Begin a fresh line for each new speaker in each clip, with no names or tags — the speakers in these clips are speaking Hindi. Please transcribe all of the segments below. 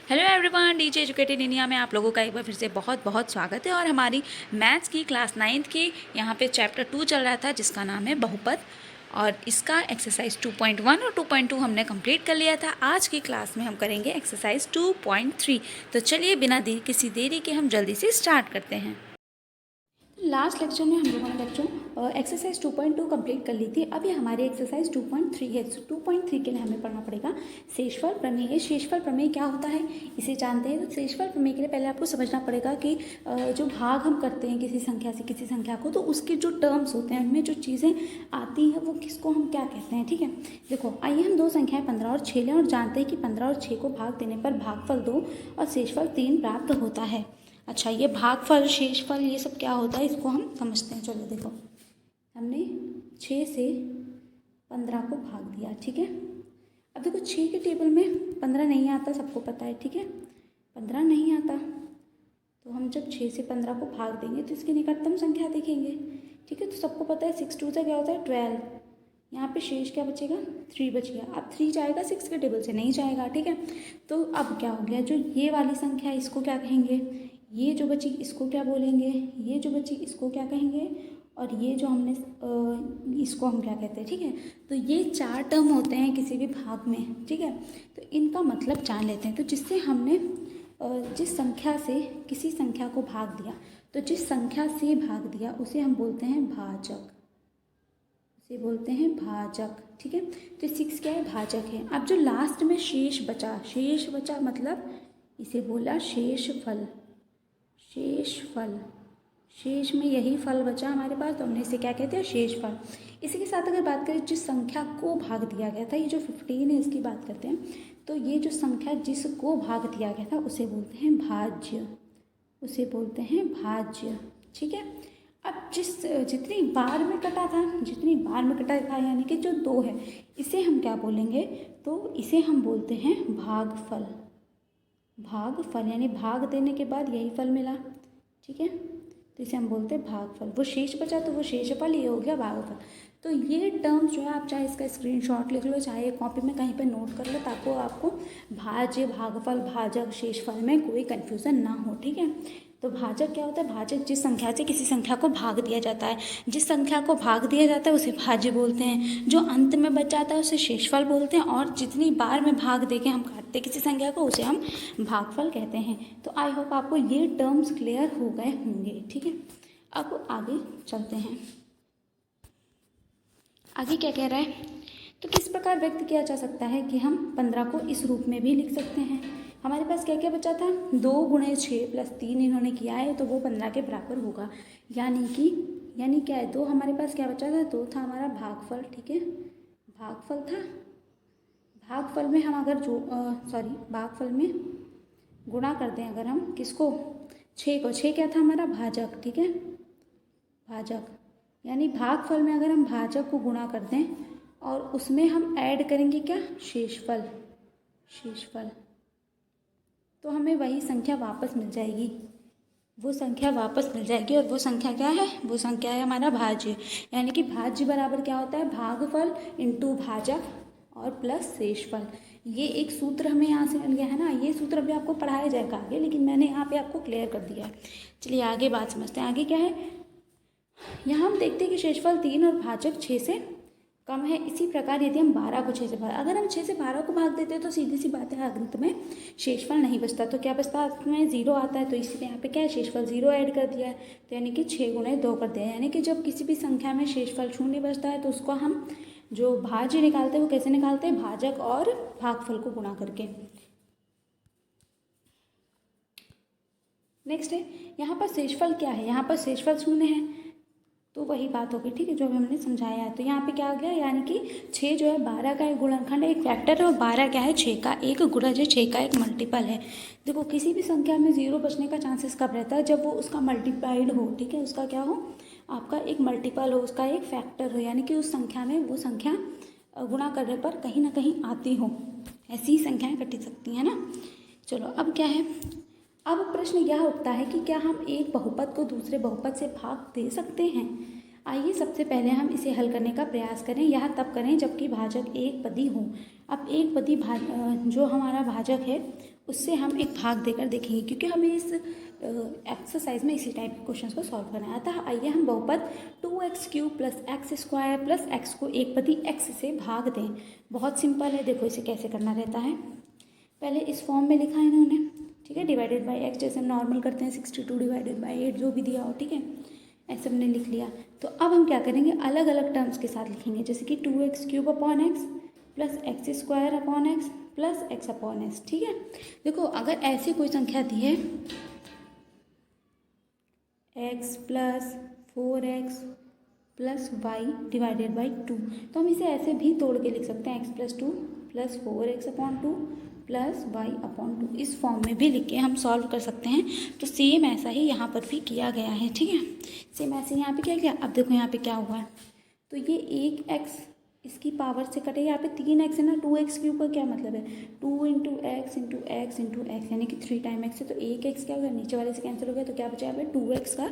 Hello everyone, DJ educated India में आप लोगों का एक बार फिर से बहुत बहुत स्वागत है। और हमारी मैथ्स की क्लास 9th की यहाँ पे चैप्टर 2 चल रहा था जिसका नाम है बहुपद। और इसका एक्सरसाइज 2.1 और 2.2 हमने कंप्लीट कर लिया था। आज की क्लास में हम करेंगे एक्सरसाइज 2.3। तो चलिए बिना किसी देरी के हम जल्दी से स्टार्ट करते हैं। लास्ट लेक्चर में हम लोगों ने बच्चों एक्सरसाइज 2.2 कंप्लीट कर ली थी। अब ये हमारी एक्सरसाइज 2.3 है। 2.3 के लिए हमें पढ़ना पड़ेगा शेषफल प्रमेय। शेषफल प्रमेय क्या होता है इसे जानते हैं। तो शेषफल प्रमेय के लिए पहले आपको समझना पड़ेगा कि जो भाग हम करते हैं किसी संख्या से किसी संख्या को, तो उसके जो टर्म्स होते हैं उनमें जो चीज़ें आती हैं वो किसको हम क्या कहते हैं। ठीक है, देखो आइए हम दो संख्याएँ 15 और 6 लें और जानते हैं कि 15 और 6 को भाग देने पर भागफल 2 और शेषफल 3 प्राप्त होता है। अच्छा, ये भागफल शेषफल ये सब क्या होता है इसको हम समझते हैं। चलो देखो, हमने 6 से 15 को भाग दिया। ठीक है, अब देखो 6 के टेबल में 15 नहीं आता, सबको पता है। ठीक है, 15 नहीं आता तो हम जब 6 से 15 को भाग देंगे तो इसकी निकटतम संख्या देखेंगे। ठीक है, तो सबको पता है 6 2 से क्या होता है 12। यहाँ पे शेष क्या बचेगा 3 बच गया। अब 3 जाएगा 6 के टेबल से नहीं जाएगा। ठीक है, तो अब क्या हो गया, जो ये वाली संख्या इसको क्या कहेंगे, ये जो बची इसको क्या बोलेंगे, ये जो बची इसको क्या कहेंगे, और ये जो हमने इसको हम क्या कहते हैं। ठीक है, तो ये 4 टर्म होते हैं किसी भी भाग में। ठीक है, तो इनका मतलब जान लेते हैं। तो जिससे हमने जिस संख्या से किसी संख्या को भाग दिया, तो जिस संख्या से भाग दिया उसे हम बोलते हैं भाजक, उसे बोलते हैं भाजक। ठीक है, तो 6 क्या है भाजक है। अब जो लास्ट में शेष बचा मतलब इसे बोला शेषफल। शेषफल, शेष में यही फल बचा हमारे पास, तो हमने इसे क्या कहते हैं शेषफल। इसी के साथ अगर बात करें जिस संख्या को भाग दिया गया था, ये जो 15 है इसकी बात करते हैं, तो ये जो संख्या जिसको भाग दिया गया था उसे बोलते हैं भाज्य, उसे बोलते हैं भाज्य। ठीक है, अब जितनी बार में कटा था यानी कि जो 2 है इसे हम क्या बोलेंगे, तो इसे हम बोलते हैं भागफल। भागफल यानी भाग देने के बाद यही फल मिला। ठीक है, तो इसे हम बोलते हैं भागफल। वो शेष बचा तो वो शेषफल, ये हो गया भागफल। तो ये टर्म्स जो है आप चाहे इसका स्क्रीनशॉट लिख लो, चाहे कॉपी में कहीं पे नोट कर लो, ताकि आपको भाज्य भागफल भाजक शेषफल में कोई कन्फ्यूज़न ना हो। ठीक है, तो भाजक क्या होता है, भाजक जिस संख्या से किसी संख्या को भाग दिया जाता है, जिस संख्या को भाग दिया जाता है उसे भाज्य बोलते हैं, जो अंत में बच जाता है उसे शेषफल बोलते हैं, और जितनी बार में भाग देके हम काटते किसी संख्या को उसे हम भागफल कहते हैं। तो आई होप आपको ये टर्म्स क्लियर हो गए होंगे। ठीक है, अब आगे चलते हैं। आगे क्या कह रहा है, तो किस प्रकार व्यक्त किया जा सकता है कि हम 15 को इस रूप में भी लिख सकते हैं। हमारे पास क्या क्या बचा था, 2 × 6 + 3 इन्होंने किया है तो वो 15 के बराबर होगा। यानी क्या है, 2 हमारे पास क्या बचा था, 2 था हमारा भागफल। ठीक है, भागफल था। भागफल में हम अगर भागफल में गुणा कर दें अगर हम किसको, 6 को, 6 क्या था हमारा भाजक। ठीक है, भाजक यानी भागफल में अगर हम भाजक को गुणा कर दें और उसमें हम ऐड करेंगे क्या शेषफल, शेषफल, तो हमें वही संख्या वापस मिल जाएगी। वो संख्या वापस मिल जाएगी और वो संख्या क्या है, वो संख्या है हमारा भाज्य। यानी कि भाज्य बराबर क्या होता है, भागफल इंटू भाजक और प्लस शेषफल। ये एक सूत्र हमें यहाँ से मिल गया है ना। ये सूत्र अभी आपको पढ़ाया जाएगा आगे, लेकिन मैंने यहाँ पे आपको क्लियर कर दिया है। चलिए आगे बात समझते हैं। आगे क्या है, यहाँ हम देखते हैं कि शेषफल 3 और भाजक 6 से कम है। इसी प्रकार यदि हम 12 को 6 से भाग, अगर हम 6 से 12 को भाग देते हैं तो सीधी सी बात है अंत में शेषफल नहीं बचता। तो क्या बचता है, अंत में 0 आता है। तो इसलिए यहाँ पे क्या है, शेषफल 0 ऐड कर दिया है, तो यानी कि 6 × 2 कर दिया है। यानी कि जब किसी भी संख्या में शेषफल 0 बचता है तो उसको हम जो भाज्य निकालते हैं वो कैसे निकालते हैं, भाजक और भागफल को गुणा करके। नेक्स्ट है, यहाँ पर शेषफल क्या है, यहाँ पर शेषफल 0 है, तो वही बात होगी। ठीक है, जो भी हमने समझाया है। तो यहाँ पे क्या आ गया, यानी कि 6 जो है 12 का एक गुणनखंड है, एक फैक्टर है, और 12 क्या है 6 का एक गुणज है, 6 का एक मल्टीपल है। देखो किसी भी संख्या में 0 बचने का चांसेस कब रहता है, जब वो उसका मल्टीप्लाइड हो। ठीक है, उसका क्या हो, आपका एक मल्टीपल हो, उसका एक फैक्टर हो, यानी कि उस संख्या में वो संख्या गुणा करने पर कहीं ना कहीं आती हो। ऐसी ही संख्याएँ कट सकती हैं ना। चलो अब क्या है, अब प्रश्न यह उठता है कि क्या हम एक बहुपद को दूसरे बहुपद से भाग दे सकते हैं। आइए सबसे पहले हम इसे हल करने का प्रयास करें। यह तब करें जबकि भाजक एक पदी हो। अब एक पदी जो हमारा भाजक है उससे हम एक भाग देकर देखेंगे, क्योंकि हमें इस एक्सरसाइज में इसी टाइप के क्वेश्चन को सॉल्व करना है। अतः आइए हम बहुपद 2x³ plus x square plus x को एक पदी x से भाग दें। बहुत सिंपल है, देखो इसे कैसे करना रहता है। पहले इस फॉर्म में लिखा है इन्होंने, ठीक है, डिवाइडेड बाई x, जैसे हम नॉर्मल करते हैं 62 डिवाइडेड बाई 8 जो भी दिया हो, ठीक है, ऐसे हमने लिख लिया। तो अब हम क्या करेंगे, अलग अलग टर्म्स के साथ लिखेंगे, जैसे कि 2x³ upon x plus x square upon x plus x upon x. ठीक है, देखो अगर ऐसी कोई संख्या दी है x plus 4x plus y divided by 2, तो हम इसे ऐसे भी तोड़ के लिख सकते हैं, x plus 2 plus 4x upon 2 plus y upon 2। इस फॉर्म में भी लिख के हम सॉल्व कर सकते हैं। तो सेम ऐसा ही यहाँ पर भी किया गया है, ठीक है, सेम ऐसे यहाँ पे क्या किया। अब देखो यहाँ पे क्या हुआ है, तो ये एक x इसकी पावर से कटे, यहाँ पे 3x है ना, 2x³ का क्या मतलब है, 2 into x into x into x, यानी कि 3 टाइम x है, तो एक x क्या होगा, नीचे वाले से कैंसिल हो गया, तो क्या बचा यहाँ पे 2x का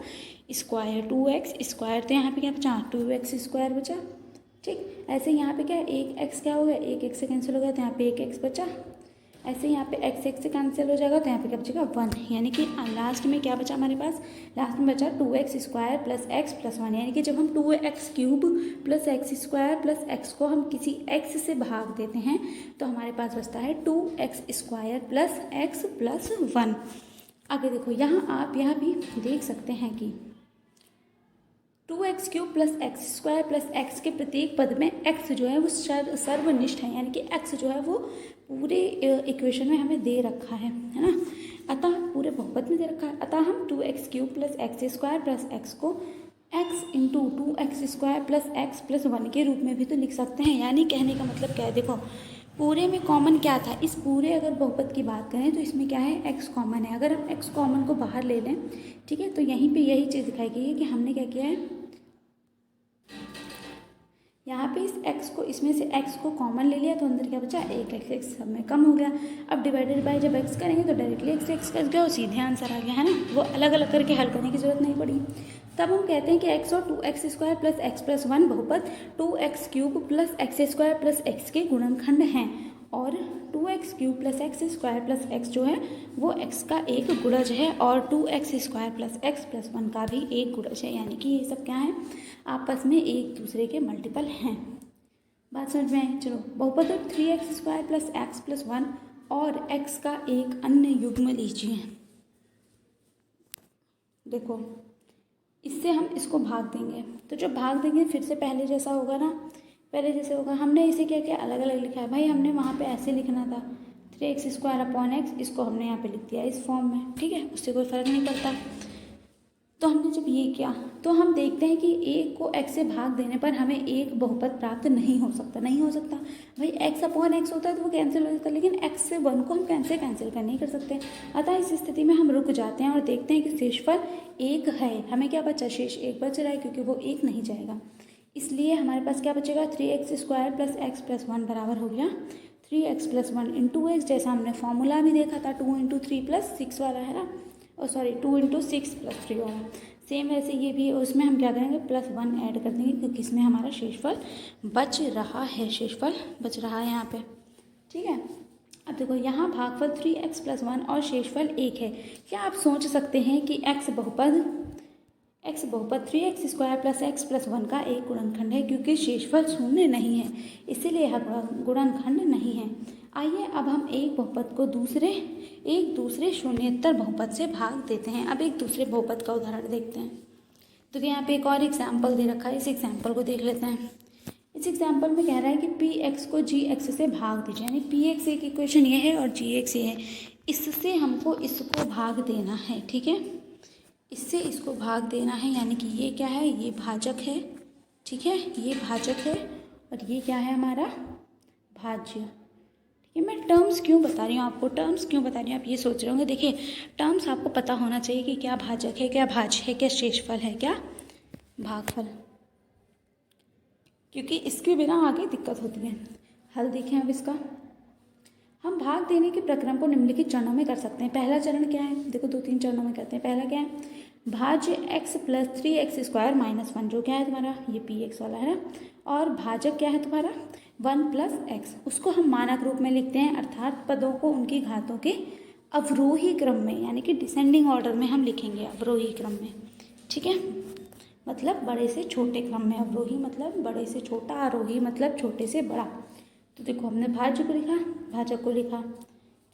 स्क्वायर, 2x स्क्वायर, तो यहाँ पे क्या बचा 2x स्क्वायर बचा। ठीक, ऐसे यहाँ पे क्या है, एक x क्या हो गया, एक x से कैंसिल हो गया, तो यहाँ पे एक x बचा। ऐसे यहाँ पे x से कैंसिल हो जाएगा, तो यहाँ पे क्या बचेगा 1, यानी कि लास्ट में क्या बचा हमारे पास, लास्ट में बचा 2x square plus x plus 1, यानी कि जब हम 2x³ plus x square plus x को हम किसी x से भाग देते हैं तो हमारे पास बचता है 2x square plus x plus 1। आगे देखो, यहाँ आप यह भी देख सकते हैं कि 2x³ plus x square plus x के प्रत्येक पद में x जो है वो सर्वनिष्ठ है, यानी कि x जो है वो पूरे इक्वेशन में हमें दे रखा है ना, अतः पूरे बहुपद में दे रखा है। अतः हम 2x³ plus x square plus x को x into 2x square plus x plus 1 के रूप में भी तो लिख सकते हैं। यानी कहने का मतलब क्या है, देखो पूरे में कॉमन क्या था, इस पूरे अगर बहुपद की बात करें तो इसमें क्या है, x कॉमन है। अगर हम x कॉमन को बाहर ले लें, ठीक है, तो यहीं पे यही चीज़ दिखाई गई है कि हमने क्या किया है, यहाँ पे इस x को, इसमें से x को कॉमन ले लिया, तो अंदर क्या बचा, एक x सब में कम हो गया। अब डिवाइडेड बाय जब x करेंगे तो डायरेक्टली x कर गया और सीधे आंसर आ गया, है ना, वो अलग अलग करके हल करने की जरूरत नहीं पड़ी। तब हम कहते हैं कि x और 2x square plus x plus 1 बहुपद 2x³ plus x square plus x के गुणनखंड हैं, और 2x³ plus x square plus x जो है वो x का एक गुणज है, और 2x square plus x plus 1 का भी एक गुणज है, यानी कि ये सब क्या है, आपस में एक दूसरे के मल्टीपल हैं। बात समझ में आई। चलो, बहुपद 3x square plus x plus 1 और x का एक अन्य युग्म लीजिए। देखो इससे हम इसको भाग देंगे, तो जो भाग देंगे फिर से पहले जैसा होगा ना, पहले जैसे होगा। हमने इसे क्या किया, अलग अलग लिखा है भाई, हमने वहाँ पे ऐसे लिखना था 3x स्क्वायर अपॉन एक्स, इसको हमने यहाँ पे लिख दिया इस फॉर्म में, ठीक है, उससे कोई फ़र्क नहीं पड़ता। तो हमने जब ये किया तो हम देखते हैं कि एक को x से भाग देने पर हमें एक बहुपद प्राप्त नहीं हो सकता, नहीं हो सकता भाई, x अपॉन एक्स होता है तो वो कैंसिल हो जाता है, लेकिन x से 1 को हम कैंसिल कर नहीं कर सकते। अतः इस स्थिति में हम रुक जाते हैं और देखते हैं कि शेषफल 1 है। हमें क्या बचा, शेष 1 बच रहा है, क्योंकि वो 1 नहीं जाएगा, इसलिए हमारे पास क्या बचेगा, 3x square plus x plus 1 बराबर हो गया 3x प्लस 1 इंटू एक्स, जैसा हमने फॉर्मूला भी देखा था 2 इंटू 3 प्लस 6 वाला, है ना, और सॉरी 2 इंटू 6 प्लस 3 वाला, सेम वैसे ये भी, उसमें हम क्या करेंगे, प्लस 1 ऐड कर देंगे, क्योंकि इसमें हमारा शेषफल बच रहा है, शेषफल बच रहा है यहाँ पे, ठीक है। अब देखो यहाँ भागफल 3x प्लस 1 और शेषफल 1 है। क्या आप सोच सकते हैं कि x बहुपद 3x square plus x plus 1 का एक गुणनखंड है, क्योंकि शेषफल शून्य नहीं है, इसीलिए यह गुणनखंड नहीं है। आइए अब हम एक बहुपद को एक दूसरे शून्येतर बहुपद से भाग देते हैं। अब एक दूसरे बहुपद का उदाहरण देखते हैं। तो यहाँ पे एक और एग्जाम्पल दे रखा है, इस एग्जाम्पल को देख लेते हैं। इस एग्जाम्पल में कह रहा है कि px को gx से भाग दीजिए, यानी px एक इक्वेशन ये है और gx ये है, इससे हमको इसको भाग देना है, ठीक है, इससे इसको भाग देना है, यानी कि ये क्या है, ये भाजक है, ठीक है, ये भाजक है और ये क्या है हमारा भाज्य, ठीक है। मैं टर्म्स क्यों बता रही हूँ आपको, टर्म्स क्यों बता रही हूँ, आप ये सोच रहे होंगे, देखिए टर्म्स आपको पता होना चाहिए कि क्या भाजक है, क्या भाज्य है, क्या शेषफल है, क्या भागफल, क्योंकि इसके बिना आगे दिक्कत होती है। हल देखें अब इसका, हम भाग देने के प्रक्रम को निम्नलिखित चरणों में कर सकते हैं। पहला चरण क्या है, देखो 2-3 चरणों में करते हैं। पहला क्या है, भाज्य x प्लस 3x² माइनस 1, जो क्या है तुम्हारा ये px वाला है ना, और भाजक क्या है तुम्हारा 1 प्लस x, उसको हम मानक रूप में लिखते हैं, अर्थात पदों को उनकी घातों के अवरोही क्रम में यानी कि डिसेंडिंग ऑर्डर में हम लिखेंगे, अवरोही क्रम में, ठीक है, मतलब बड़े से छोटे क्रम में। अवरोही मतलब बड़े से छोटा, आरोही मतलब छोटे से बड़ा। तो देखो हमने भाज्य को लिखा, भाजक को लिखा,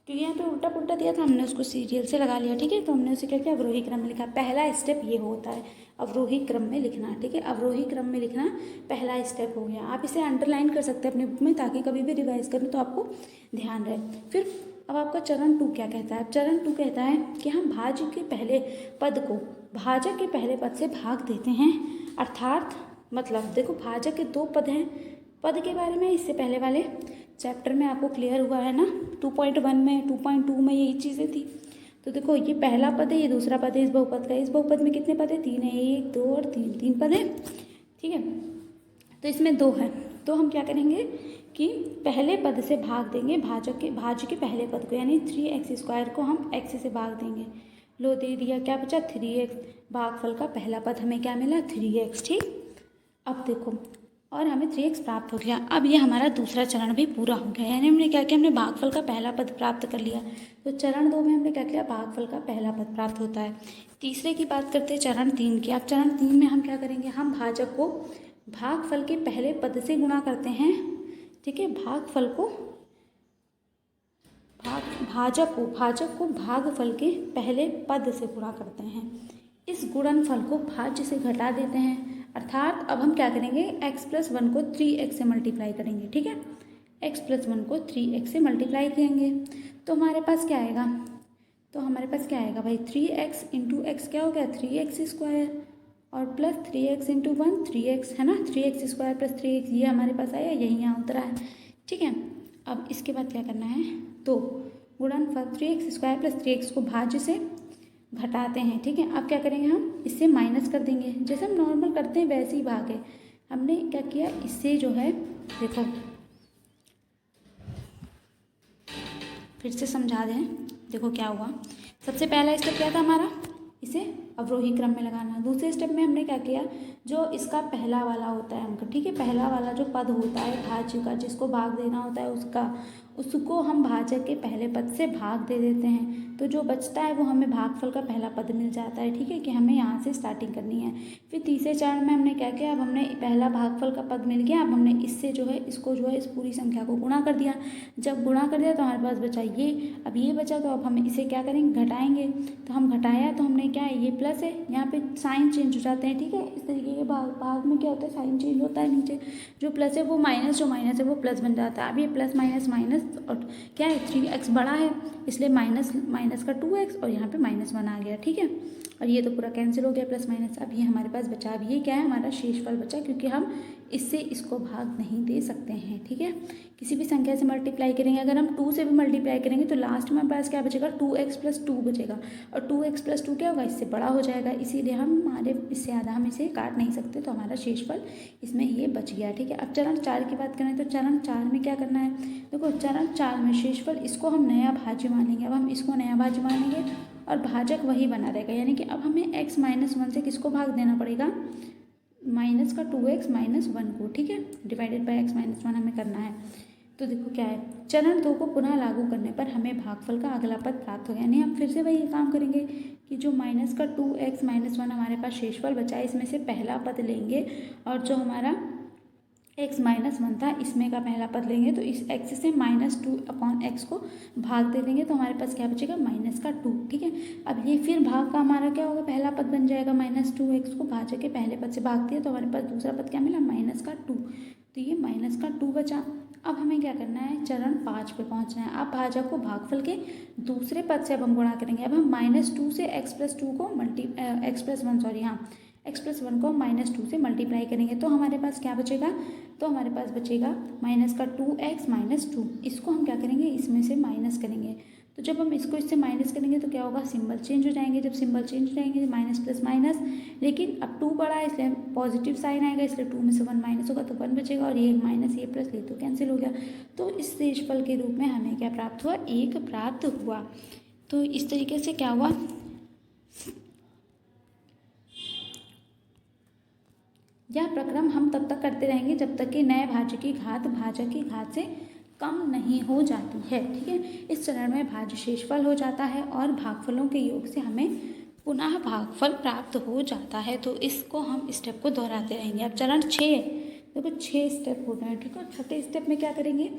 क्योंकि यहाँ पे उल्टा पुल्टा दिया था, हमने उसको सीरियल से लगा लिया, ठीक है। तो हमने उसे क्या किया, अवरोही क्रम में लिखा। पहला स्टेप ये होता है अवरोही क्रम में लिखना, ठीक है। अवरोही क्रम में लिखना पहला स्टेप हो गया। आप इसे अंडरलाइन कर सकते हैं अपने बुक में, ताकि कभी भी रिवाइज करें तो आपको ध्यान रहे। फिर अब आपका चरण 2 क्या कहता है? चरण 2 कहता है कि हम भाज्य के पहले पद को भाजक के पहले पद से भाग देते हैं, अर्थात मतलब देखो भाजक के 2 पद हैं। पद के बारे में इससे पहले वाले चैप्टर में आपको क्लियर हुआ है ना, 2.1 में, 2.2 में यही चीज़ें थी। तो देखो ये पहला पद है, ये दूसरा पद है इस बहुपद का। इस बहुपद में कितने पद है? 3 है, 1 2 और 3 पद है, ठीक है। तो इसमें 2 है, तो हम क्या करेंगे कि पहले पद से भाग देंगे भाज्य के पहले पद को, यानी 3x² को हम x से भाग देंगे। लो दे दिया, क्या बचा 3x, भागफल का पहला पद हमें क्या मिला 3x, ठीक। अब देखो और हमें 3x प्राप्त हो गया। अब ये हमारा दूसरा चरण भी पूरा हो गया, यानी हमने क्या किया, हमने भागफल का पहला पद प्राप्त कर लिया। तो चरण 2 में हमने क्या किया, भागफल का पहला पद प्राप्त होता है। तीसरे की बात करते हैं चरण 3 की। अब चरण 3 में हम क्या करेंगे, हम भाजक को भागफल के पहले पद से गुणा करते हैं, ठीक है। भाजक को भागफल के पहले पद से गुणा करते हैं। इस गुणनफल को भाज्य से घटा देते हैं, अर्थात अब हम क्या करेंगे, x+1 को 3x से मल्टीप्लाई करेंगे, ठीक है। x+1 को 3x से मल्टीप्लाई करेंगे तो हमारे पास क्या आएगा, भाई 3x इंटू एक्स क्या हो गया 3x² और प्लस 3x इंटू 1 3x है ना, 3x² प्लस 3x ये हमारे पास आया, यही यहाँ उतरा है, ठीक है। अब इसके बाद क्या करना है, तो गुणनफल 3x² प्लस 3x को भाज्य से घटाते हैं, ठीक है। अब क्या करेंगे, हम इससे माइनस कर देंगे, जैसे हम नॉर्मल करते हैं वैसे ही भागे। हमने क्या किया, इससे जो है देखो फिर से समझा दें, देखो क्या हुआ। सबसे पहला स्टेप क्या था हमारा, इसे अवरोही क्रम में लगाना। दूसरे स्टेप में हमने क्या किया, जो इसका पहला वाला होता है अंक, ठीक है, पहला वाला जो पद होता है भाज्य का, जिसको भाग देना होता है उसको हम भाजक के पहले पद से भाग दे देते हैं। तो जो बचता है वो हमें भागफल का पहला पद मिल जाता है, ठीक है, कि हमें यहाँ से स्टार्टिंग करनी है। फिर तीसरे चरण में हमने क्या किया, अब हमने पहला भागफल का पद मिल गया, अब हमने इससे जो है इसको जो है इस पूरी संख्या को गुणा कर दिया। जब गुणा कर दिया तो हमारे पास बचा ये, अब ये बचा तो अब हम इसे क्या करेंगे, घटाएंगे। तो हम घटाया तो हमने क्या है, ये प्लस है, यहाँ पे साइन चेंज हो जाते हैं, ठीक है। इस तरीके के भाग में क्या होता है, साइन चेंज होता है, नीचे जो प्लस है वो माइनस, जो माइनस है वो प्लस बन जाता है। अब ये प्लस माइनस माइनस और क्या है 3x बड़ा है, इसलिए माइनस का 2x और यहाँ पे -1 आ गया, ठीक है। और ये तो पूरा कैंसिल हो गया प्लस माइनस। अब ये हमारे पास बचा, अब ये क्या है हमारा शेषफल बचा, क्योंकि हम इससे इसको भाग नहीं दे सकते हैं, ठीक है। किसी भी संख्या से मल्टीप्लाई करेंगे, अगर हम 2 से भी मल्टीप्लाई करेंगे तो लास्ट में हमारे पास क्या बचेगा, 2x + 2 बचेगा, और 2x + 2 क्या होगा, इससे बड़ा हो जाएगा, इसीलिए हमारे इससे ज़्यादा हम इसे काट नहीं सकते, तो हमारा शेषफल इसमें ये बच गया, ठीक है। अब चरण 4 की बात करें तो चरण 4 में क्या करना है, देखो चरण 4 में शेषफल इसको हम नया भाज्य मानेंगे। अब हम इसको नया भाज्य मानेंगे और भाजक वही बना रहेगा, यानी कि अब हमें x - 1 से किसको भाग देना पड़ेगा, माइनस का 2x - 1 को, ठीक है, डिवाइडेड बाय x - 1 हमें करना है। तो देखो क्या है, चरण 2 को पुनः लागू करने पर हमें भागफल का अगला पद प्राप्त होगा, यानी हम फिर से वही काम करेंगे कि जो माइनस का 2x - 1 हमारे पास शेषफल बचा है, इसमें से पहला पद लेंगे और जो हमारा x - 1 था इसमें का पहला पद लेंगे, तो इस x से -2/x को भाग दे देंगे, तो हमारे पास क्या बचेगा -2, ठीक है। अब ये फिर भाग का हमारा क्या होगा, पहला पद बन जाएगा, -2x को भाजक के पहले पद से भाग दिया तो हमारे पास दूसरा पद क्या मिला, -2, तो ये -2 बचा। अब हमें क्या करना है, चरण 5 पे पहुंचना है। अब भाजक को भागफल के दूसरे पद से अब हम गुणा करेंगे। अब हम -2 से x+1 को -2 से मल्टीप्लाई करेंगे, तो हमारे पास क्या बचेगा, तो हमारे पास बचेगा -2x - 2। इसको हम क्या करेंगे, इसमें से माइनस करेंगे। तो जब हम इसको इससे माइनस करेंगे तो क्या होगा, सिंबल चेंज हो जाएंगे। जब सिंबल चेंज हो जाएंगे माइनस प्लस माइनस, लेकिन अब 2 बड़ा है इसलिए पॉजिटिव साइन आएगा, इसलिए 2 में से 1 माइनस होगा तो 1 बचेगा, और ये माइनस ये प्लस ये तो कैंसिल हो गया। तो इस शेषफल के रूप में हमें क्या प्राप्त हुआ, 1 प्राप्त हुआ। तो इस तरीके से क्या हुआ, यह प्रक्रम हम तब तक करते रहेंगे जब तक कि नए भाज्य की घात भाजक की घात से कम नहीं हो जाती है। ठीक है, इस चरण में भाज्य शेषफल हो जाता है और भागफलों के योग से हमें पुनः भागफल प्राप्त हो जाता है। तो इसको हम स्टेप को दोहराते रहेंगे। अब चरण 6, देखो 6 स्टेप होते हैं। ठीक है, छठे स्टेप में क्या करेंगे,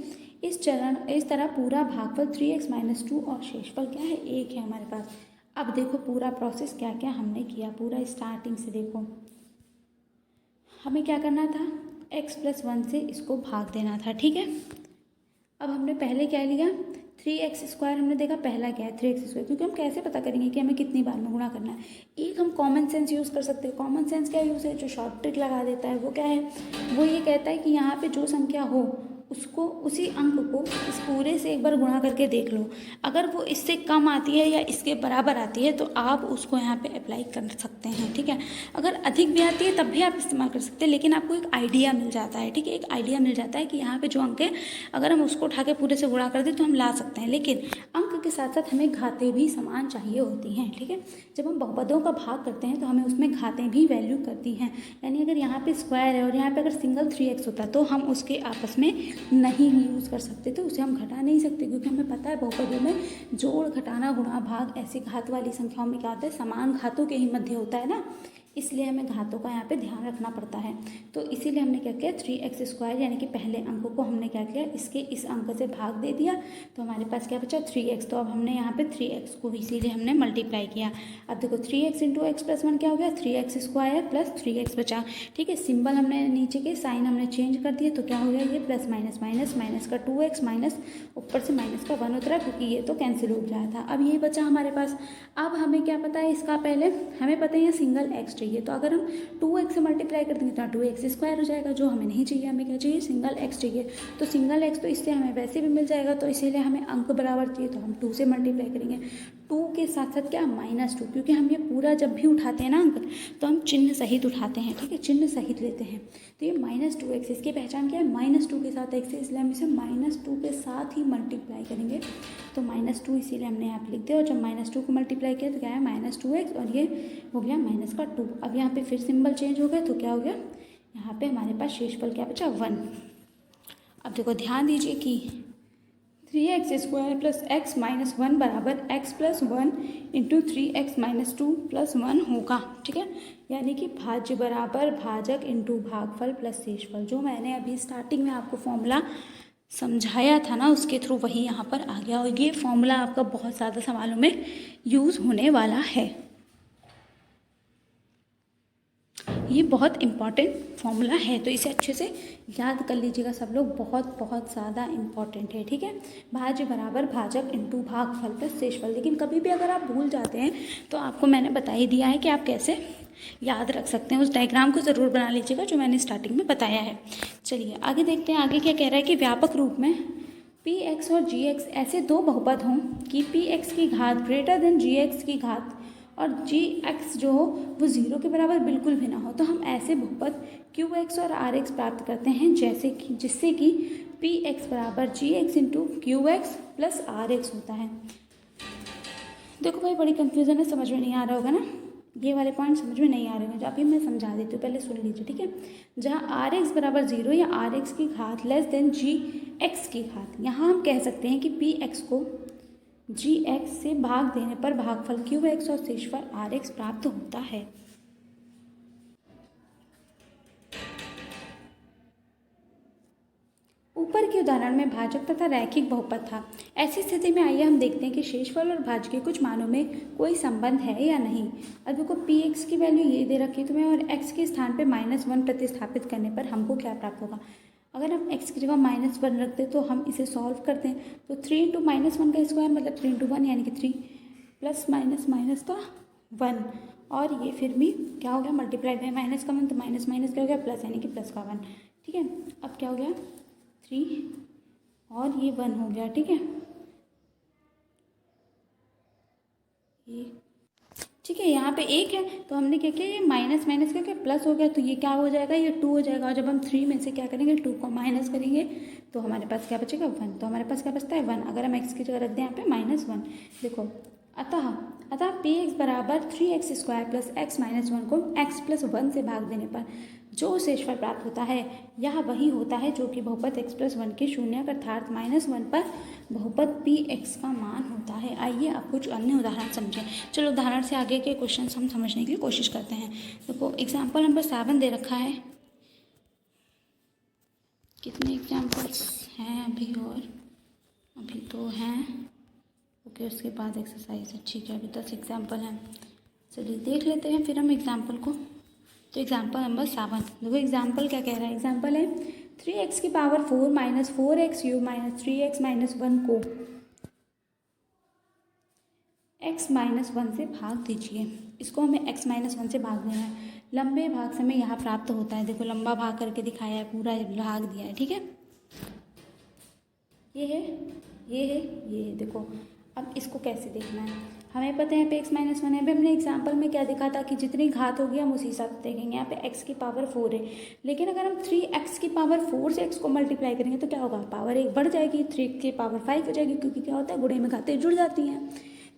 इस तरह पूरा भागफल 3x-2 और शेषफल क्या है, 1 है हमारे पास। अब देखो पूरा प्रोसेस क्या क्या हमने किया, पूरा स्टार्टिंग से देखो। हमें क्या करना था, x+1 से इसको भाग देना था। ठीक है, अब हमने पहले क्या लिया, 3x² हमने देखा पहला क्या है 3x², क्योंकि हम कैसे पता करेंगे कि हमें कितनी बार में गुणा करना है। एक हम कॉमन सेंस यूज़ कर सकते हैं। कॉमन सेंस क्या यूज़ है, जो शॉर्ट ट्रिक लगा देता है वो क्या है, वो ये कहता है कि यहाँ पे जो संख्या हो उसको, उसी अंक को इस पूरे से एक बार गुणा करके देख लो। अगर वो इससे कम आती है या इसके बराबर आती है तो आप उसको यहाँ पे अप्लाई कर सकते हैं। ठीक है, अगर अधिक भी आती है तब भी आप इस्तेमाल कर सकते हैं, लेकिन आपको एक आइडिया मिल जाता है। ठीक है, एक आइडिया मिल जाता है कि यहाँ पे जो अंक है अगर हम उसको उठा के पूरे से गुणा कर दें तो हम ला सकते हैं, लेकिन अंक के साथ साथ हमें घातें भी समान चाहिए होती हैं। ठीक है, जब हम बहुपदों का भाग करते हैं तो हमें उसमें घातें भी वैल्यू करती हैं। यानी अगर यहाँ पे स्क्वायर है और यहाँ पे अगर सिंगल 3x होता तो हम उसके आपस में नहीं यूज़ कर सकते थे, उसे हम घटा नहीं सकते, क्योंकि हमें पता है बहुपदों में जोड़ घटाना गुणा भाग ऐसी घात वाली संख्याओं में क्या होता है, समान घातों के ही मध्य होता है ना, इसलिए हमें घातों का यहाँ पे ध्यान रखना पड़ता है। तो इसीलिए हमने क्या किया, 3x² यानी कि पहले अंक को हमने क्या किया, इसके इस अंक से भाग दे दिया तो हमारे पास क्या बचा 3x। तो अब हमने यहाँ पे 3x को इसीलिए हमने मल्टीप्लाई किया। अब देखो 3x × x+1 क्या हो गया, 3x² + 3x बचा। ठीक है, सिंबल हमने नीचे के साइन हमने चेंज कर दिए तो क्या हो गया, ये प्लस माइनस माइनस माइनस का 2x माइनस ऊपर से माइनस का 1 उतरा, क्योंकि ये तो कैंसिल हो गया था। अब ये बचा हमारे पास। अब हमें क्या पता है, इसका पहले हमें पता है ये सिंगल x चाहिए, तो अगर हम 2x से मल्टीप्लाई कर देंगे तो 2x² हो जाएगा, जो हमें नहीं चाहिए। हमें क्या चाहिए, सिंगल x चाहिए। तो सिंगल x तो इससे हमें वैसे भी मिल जाएगा, तो इसीलिए हमें अंक बराबर चाहिए तो हम 2 से मल्टीप्लाई करेंगे। 2 के साथ साथ क्या, -2, क्योंकि हम ये पूरा जब भी उठाते हैं ना अंक तो हम चिन्ह सहित उठाते हैं। ठीक है, चिन्ह सहित लेते हैं। तो ये -2x, इसकी पहचान क्या है, -2 के साथ x है, इसलिए हम इसे -2 के साथ ही मल्टीप्लाई करेंगे। तो -2 इसीलिए हमने यहाँ पे लिख दिया, और जब -2 को मल्टीप्लाई किया तो क्या है, -2x, और ये हो गया -2। अब यहाँ पे फिर सिंबल चेंज हो गया तो क्या हो गया, यहाँ पे हमारे पास शेषफल क्या बचा, 1। अब देखो ध्यान दीजिए कि 3x² + x - 1 बराबर x + 1 × 3x - 2 + 1 होगा। ठीक है, यानी कि भाज्य बराबर भाजक इंटू भागफल प्लस शेषफल। जो मैंने अभी स्टार्टिंग में आपको फॉर्मूला समझाया था ना, उसके थ्रू वही यहाँ पर आ गया, और ये फॉर्मूला आपका बहुत ज़्यादा सवालों में यूज़ होने वाला है। ये बहुत इम्पॉर्टेंट फॉर्मूला है, तो इसे अच्छे से याद कर लीजिएगा सब लोग, बहुत बहुत ज़्यादा इम्पॉर्टेंट है। ठीक है, भाज्य बराबर भाजक इंटू भागफल प्लस शेषफल। लेकिन कभी भी अगर आप भूल जाते हैं तो आपको मैंने बता ही दिया है कि आप कैसे याद रख सकते हैं। उस डायग्राम को ज़रूर बना लीजिएगा जो मैंने स्टार्टिंग में बताया है। चलिए आगे देखते हैं, आगे क्या कह रहा है कि व्यापक रूप में px और gx ऐसे दो बहुपद हों कि px की घात ग्रेटर देन gx की घात और gx जो हो वो 0 के बराबर बिल्कुल भी ना हो, तो हम ऐसे बहुपद qx और rx प्राप्त करते हैं, जैसे कि जिससे कि px बराबर gx × qx + rx होता है। देखो भाई बड़ी कन्फ्यूज़न है, समझ में नहीं आ रहा होगा ना, ये वाले पॉइंट समझ में नहीं आ रहे हैं, अभी मैं समझा देती हूँ, पहले सुन लीजिए। ठीक है, जहाँ rx बराबर 0 या rx की घात लेस देन gx की घात, यहाँ हम कह सकते हैं कि px को gx से भाग देने पर भागफल qx और शेषफल rx प्राप्त होता है। ऊपर के उदाहरण में भाजक तथा रैखिक बहुपद था। ऐसी स्थिति में आइए हम देखते हैं कि शेषफल और भाज्य के कुछ मानों में कोई संबंध है या नहीं। अब देखो px की वैल्यू ये दे रखी है तुम्हें, और x के स्थान पे -1 प्रतिस्थापित करने पर हमको क्या प्राप्त होगा। अगर हम x की जगह -1 रखते तो हम इसे सॉल्व करते हैं, तो 3 × -1 का स्क्वायर मतलब 3 × 1 यानी कि 3 प्लस माइनस माइनस का 1, और ये फिर भी क्या हो गया, मल्टीप्लाइड बाय माइनस का 1, तो माइनस माइनस क्या हो गया, प्लस यानी कि प्लस का 1। ठीक है, अब क्या हो गया 3 और ये 1 हो गया। ठीक है, ये ठीक है, यहाँ पे 1 है तो हमने क्या किया, ये माइनस माइनस करके प्लस हो गया, तो ये क्या हो जाएगा, ये 2 हो जाएगा, और जब हम 3 में से क्या करेंगे 2 को माइनस करेंगे तो हमारे पास क्या बचेगा 1, तो हमारे पास क्या बचता है 1। अगर हम x की जगह रख दें यहाँ पे -1, देखो अतः px बराबर 3x² + x - 1 को x + 1 से भाग देने पर जो शेषफल प्राप्त होता है यह वही होता है जो कि बहुपद x+1 के शून्यक अर्थात -1 पर बहुपद px का मान होता है। आइए अब कुछ अन्य उदाहरण समझें। चलो उदाहरण से आगे के क्वेश्चन हम समझने के लिए कोशिश करते हैं। देखो एग्जाम्पल नंबर 7 दे रखा है। कितने एग्जाम्पल्स हैं अभी? और अभी तो हैं, ओके, उसके बाद एक्सरसाइज है, ठीक है। अभी 10 एग्जाम्पल हैं। चलिए देख लेते हैं फिर हम एग्जाम्पल को। तो एग्जाम्पल नंबर 7 देखो, एग्जाम्पल क्या कह रहा है? एग्जाम्पल है 3x की power 4 minus 4x cube minus 3x minus 1 को x माइनस 1 से भाग दीजिए। इसको हमें x माइनस 1 से भाग देना है। लंबे भाग से हमें यहाँ प्राप्त होता है। देखो लंबा भाग करके दिखाया है, पूरा भाग दिया है, ठीक है। ये है, ये है, ये है। देखो अब इसको कैसे देखना है? हमें पता है यहाँ पे x माइनस 1 है। अभी हमने एग्जाम्पल में क्या देखा था कि जितनी घात होगी हम उसी हिसाब से देखेंगे। यहाँ पे x की पावर 4 है, लेकिन अगर हम 3x की पावर 4 से x को मल्टीप्लाई करेंगे तो क्या होगा? पावर 1 बढ़ जाएगी, 3 की पावर 5 हो जाएगी, क्योंकि क्या होता है गुणे में घातें जुड़ जाती हैं।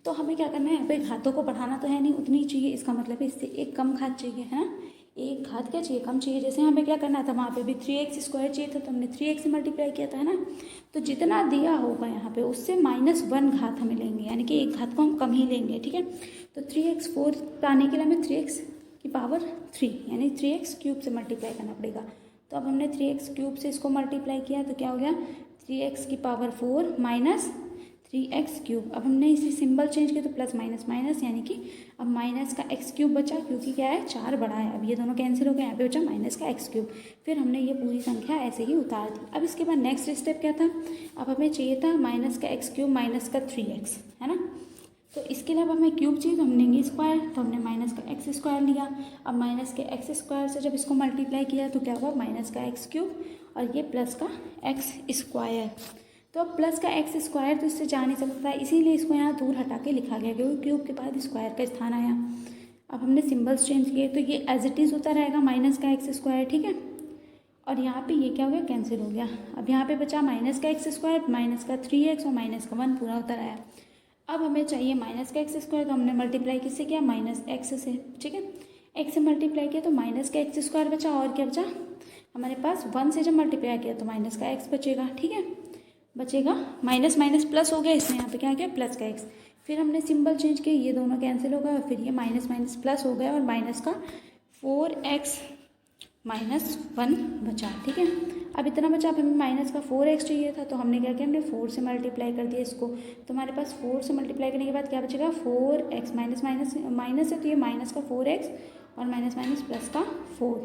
तो हमें क्या करना है? यहाँ पे घातों को बढ़ाना तो है नहीं, उतनी चाहिए। इसका मतलब है इससे एक कम घात चाहिए, है ना। एक घात क्या चाहिए? कम चाहिए। जैसे हमें क्या करना था, वहाँ पे भी 3x स्क्वायर चाहिए था, तो हमने 3x से मल्टीप्लाई किया था, है ना। तो जितना दिया होगा यहाँ पे उससे -1 घात हमें लेंगे, यानी कि एक घात को हम कम ही लेंगे, ठीक है। तो 3x 4 पाने के लिए हमें 3x की पावर 3 यानी 3x क्यूब से मल्टीप्लाई करना पड़ेगा। तो अब हमने 3x क्यूब से इसको मल्टीप्लाई किया तो क्या हो गया? 3x की पावर 4 माइनस 3x क्यूब। अब हमने इसी सिंबल चेंज किया तो प्लस माइनस माइनस, यानी कि अब माइनस का x क्यूब बचा, क्योंकि क्या है 4 बड़ा है। अब ये दोनों कैंसिल हो गए, यहाँ पे बचा माइनस का x क्यूब। फिर हमने ये पूरी संख्या ऐसे ही उतार दी। अब इसके बाद नेक्स्ट स्टेप क्या था? अब हमें चाहिए था माइनस का x क्यूब माइनस का 3x, है ना। तो इसके लिए अब हमें क्यूब चाहिए तो हमने ये स्क्वायर, तो हमने माइनस का x स्क्वायर लिया। अब माइनस के x स्क्वायर से जब इसको मल्टीप्लाई किया तो क्या हुआ? माइनस का x क्यूब और ये प्लस का x स्क्वायर। तो अब प्लस का x स्क्वायर तो इससे जा नहीं सकता है, इसीलिए इसको यहाँ दूर हटा के लिखा गया, क्योंकि क्यूब के बाद स्क्वायर का स्थान आया। अब हमने सिंबल्स चेंज किए तो ये एज इट इज़ होता रहेगा माइनस का x स्क्वायर, ठीक है। और यहाँ पे ये क्या हो गया? कैंसिल हो गया। अब यहाँ पे बचा माइनस का x स्क्वायर, माइनस का 3x और माइनस का 1 पूरा होता रहा। अब हमें चाहिए माइनस का x स्क्वायर, तो हमने मल्टीप्लाई किससे किया? माइनस x से, ठीक है। x से मल्टीप्लाई किया तो माइनस का x स्क्वायर बचा, और क्या बचा हमारे पास? 1 से जब मल्टीप्लाई किया तो माइनस का x बचेगा, ठीक है। बचेगा माइनस माइनस प्लस हो गया, इसमें यहाँ पे क्या किया? प्लस का x। फिर हमने सिंबल चेंज किया, ये दोनों कैंसिल हो गया और फिर ये माइनस माइनस प्लस हो गया और माइनस का 4x माइनस 1 बचा, ठीक है। अब इतना बचा। अब हमें माइनस का 4x चाहिए था, तो हमने क्या किया? हमने 4 से मल्टीप्लाई कर दिया इसको। तो हमारे पास 4 से मल्टीप्लाई करने के बाद क्या बचेगा? 4x माइनस माइनस माइनस है, तो ये माइनस का 4x और माइनस माइनस प्लस का 4,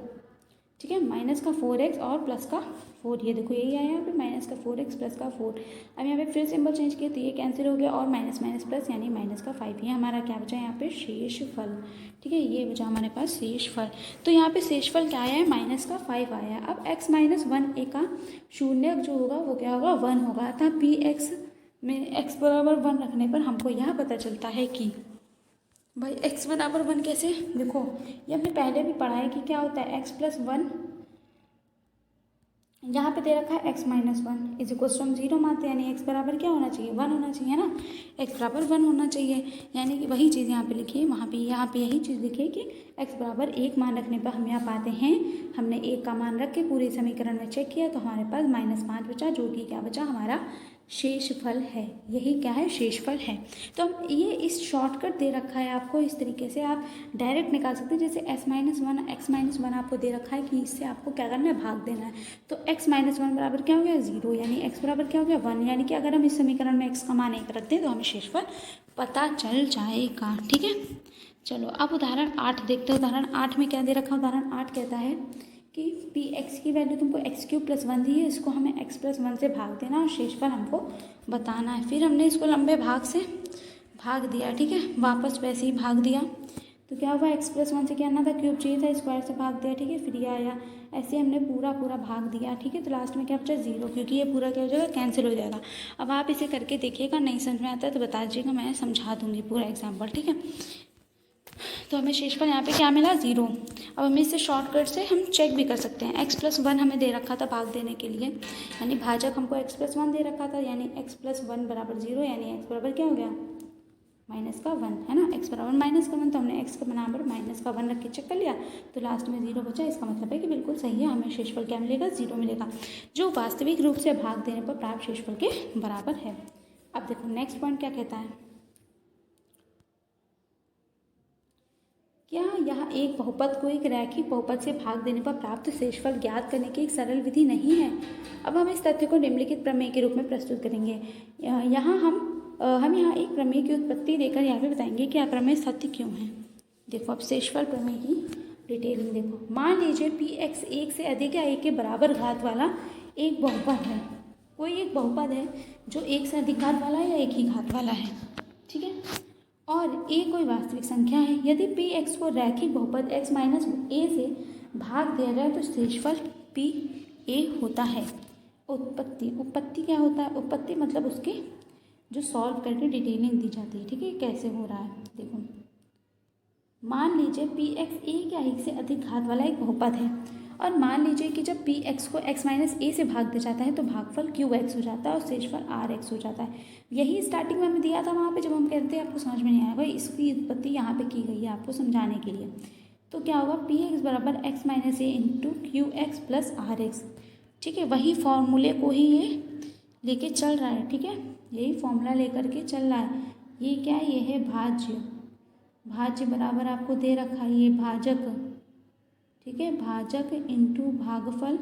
ठीक है। माइनस का 4x और प्लस का 4, ये देखो यही आया यहाँ पे माइनस का 4x प्लस का 4। अब यहाँ पे फिर सिंबल चेंज किया तो ये कैंसिल हो गया और माइनस माइनस प्लस यानी माइनस का 5। ये हमारा क्या बचा यहाँ पे? शेषफल, ठीक है। ये बचा हमारे पास शेषफल। तो यहाँ पे शेषफल क्या आया है? माइनस का 5 आया। अब x माइनस 1 ए का शून्य जो होगा वो क्या होगा? 1 होगा। अर्थात px में x बराबर 1 रखने पर हमको यह पता चलता है कि भाई x बराबर 1 कैसे? देखो ये हमने पहले भी पढ़ा है कि क्या होता है? x प्लस 1 यहाँ पे दे रखा है x minus 1 is equal to हम 0 मानते हैं, यानी x बराबर क्या होना चाहिए? 1 होना चाहिए, है ना। x बराबर 1 होना चाहिए, यानी कि वही चीज़ यहाँ पे लिखी है, वहाँ पे यहाँ पे यही चीज़ लिखी है कि x बराबर 1 मान रखने पर हम यहाँ पाते हैं। हमने 1 का मान रख के पूरे समीकरण में चेक किया तो हमारे पास -5 बचा, जो कि क्या बचा? हमारा शेषफल है। यही क्या है? शेषफल है। तो ये इस शॉर्टकट दे रखा है आपको, इस तरीके से आप डायरेक्ट निकाल सकते हैं। जैसे x माइनस 1 x माइनस 1 आपको दे रखा है कि इससे आपको क्या करना है? भाग देना है। तो x माइनस 1 बराबर क्या हो गया? 0, यानी x बराबर क्या हो गया? 1, यानी कि अगर हम इस समीकरण में x का मान 1 रखते हैं तो हमें शेषफल पता चल जाएगा, ठीक है। चलो अब उदाहरण 8 देखते हैं। उदाहरण 8 में क्या दे रखा है? उदाहरण 8 कहता है कि px की वैल्यू तुमको x क्यूब प्लस 1 दी है, इसको हमें x प्लस 1 से भाग देना और शेषफल हमको बताना है। फिर हमने इसको लंबे भाग से भाग दिया, ठीक है। वापस वैसे ही भाग दिया तो क्या हुआ? x प्लस 1 से क्या आना था? क्यूब चाहिए था, स्क्वायर से भाग दिया, ठीक है। फिर ये आया, ऐसे हमने पूरा भाग दिया, ठीक है। तो लास्ट में क्या बचा? 0, क्योंकि ये पूरा क्या हो जाएगा? कैंसिल हो जाएगा। अब आप इसे करके देखिएगा, नहीं समझ में आता है तो बता दीजिएगा, मैं समझा दूँगी पूरा एग्जाम्पल, ठीक है। तो हमें शेषफल यहाँ पे क्या मिला? 0। अब हमें इसे शॉर्टकट से हम चेक भी कर सकते हैं। x प्लस 1 हमें दे रखा था भाग देने के लिए, यानी भाजक हमको x प्लस 1 दे रखा था, यानी x प्लस 1 बराबर 0, यानी x बराबर क्या हो गया? माइनस का 1 है ना, x बराबर माइनस का 1, तो हमने x का बराबर माइनस का 1 रख के चेक कर लिया, तो लास्ट में 0 बचा। इसका मतलब है कि बिल्कुल सही है, हमें शेषफल क्या मिलेगा, 0 मिलेगा, जो वास्तविक रूप से भाग देने पर प्राप्त शेषफल के बराबर है। अब देखो नेक्स्ट पॉइंट क्या कहता है, क्या यह एक बहुपद को एक रैखिक बहुपद से भाग देने पर प्राप्त शेषफल ज्ञात करने की एक सरल विधि नहीं है। अब हम इस तथ्य को निम्नलिखित प्रमेय के रूप में प्रस्तुत करेंगे। यहाँ हम यहाँ एक प्रमेय की उत्पत्ति देकर यहाँ पे बताएंगे कि यह प्रमेय सत्य क्यों है। देखो अब शेषफल प्रमेय की डिटेलिंग देखो। मान लीजिए px एक से अधिक या एक के बराबर घात वाला एक बहुपद है। कोई एक बहुपद है जो एक से अधिक घात वाला है या एक ही घात वाला है, ठीक है, और a कोई वास्तविक संख्या है। यदि px को रैखिक बहुपद x माइनस a से भाग दिया जाए तो शेषफल pa होता है। उत्पत्ति क्या होता है, उत्पत्ति मतलब उसके जो सॉल्व करके डिटेलिंग दी जाती है, ठीक है, कैसे हो रहा है। देखो मान लीजिए px एक या एक से अधिक घात वाला एक बहुपद है, और मान लीजिए कि जब px को x माइनस a से भाग दिया जाता है तो भागफल qx हो जाता है और शेषफल rx हो जाता है। यही स्टार्टिंग में हमें दिया था वहाँ पे, जब हम कहते हैं आपको समझ में नहीं आया भाई, इसकी उत्पत्ति यहाँ पे की गई है आपको समझाने के लिए। तो क्या होगा, px बराबर x minus a into qx plus rx, ठीक है, वही फॉर्मूले को ही ये लेके चल रहा है, ठीक है, यही फॉर्मूला लेकर के चल रहा है। ये क्या है, ये है भाज्य बराबर आपको दे रखा है ये भाजक, ठीक है, भाजक इंटू भागफल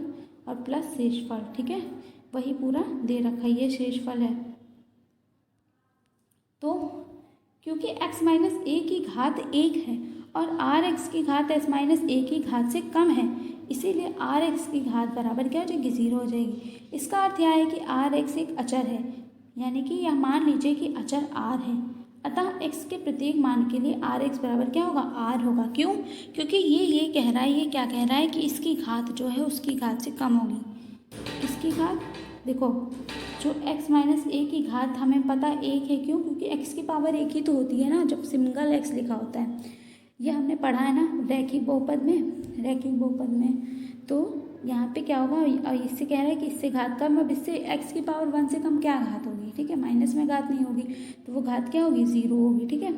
और प्लस शेषफल, ठीक है, वही पूरा दे रखा है, ये शेषफल है। तो क्योंकि x माइनस a की घात 1 है और rx की घात s माइनस a की घात से कम है, इसीलिए rx की घात बराबर क्या हो जाएगी, 0 हो जाएगी। इसका अर्थ यह है कि rx एक अचर है, यानी कि यह मान लीजिए कि अचर r है, अतः x के प्रत्येक मान के लिए rx बराबर क्या होगा, r होगा। क्यों, क्योंकि ये कह रहा है, ये क्या कह रहा है कि इसकी घात जो है उसकी घात से कम होगी। इसकी घात देखो, जो x माइनस a की घात हमें पता 1 है, क्यों, क्योंकि x की पावर 1 ही तो होती है ना जब सिंगल x लिखा होता है। ये हमने पढ़ा है ना रैखिक बहुपद में। तो यहाँ पे क्या होगा, और इससे कह रहा है कि इससे घात कम, अब इससे x की पावर 1 से कम क्या घात होगी, ठीक है, माइनस में घात नहीं होगी, तो वो घात क्या होगी, 0 होगी, ठीक है,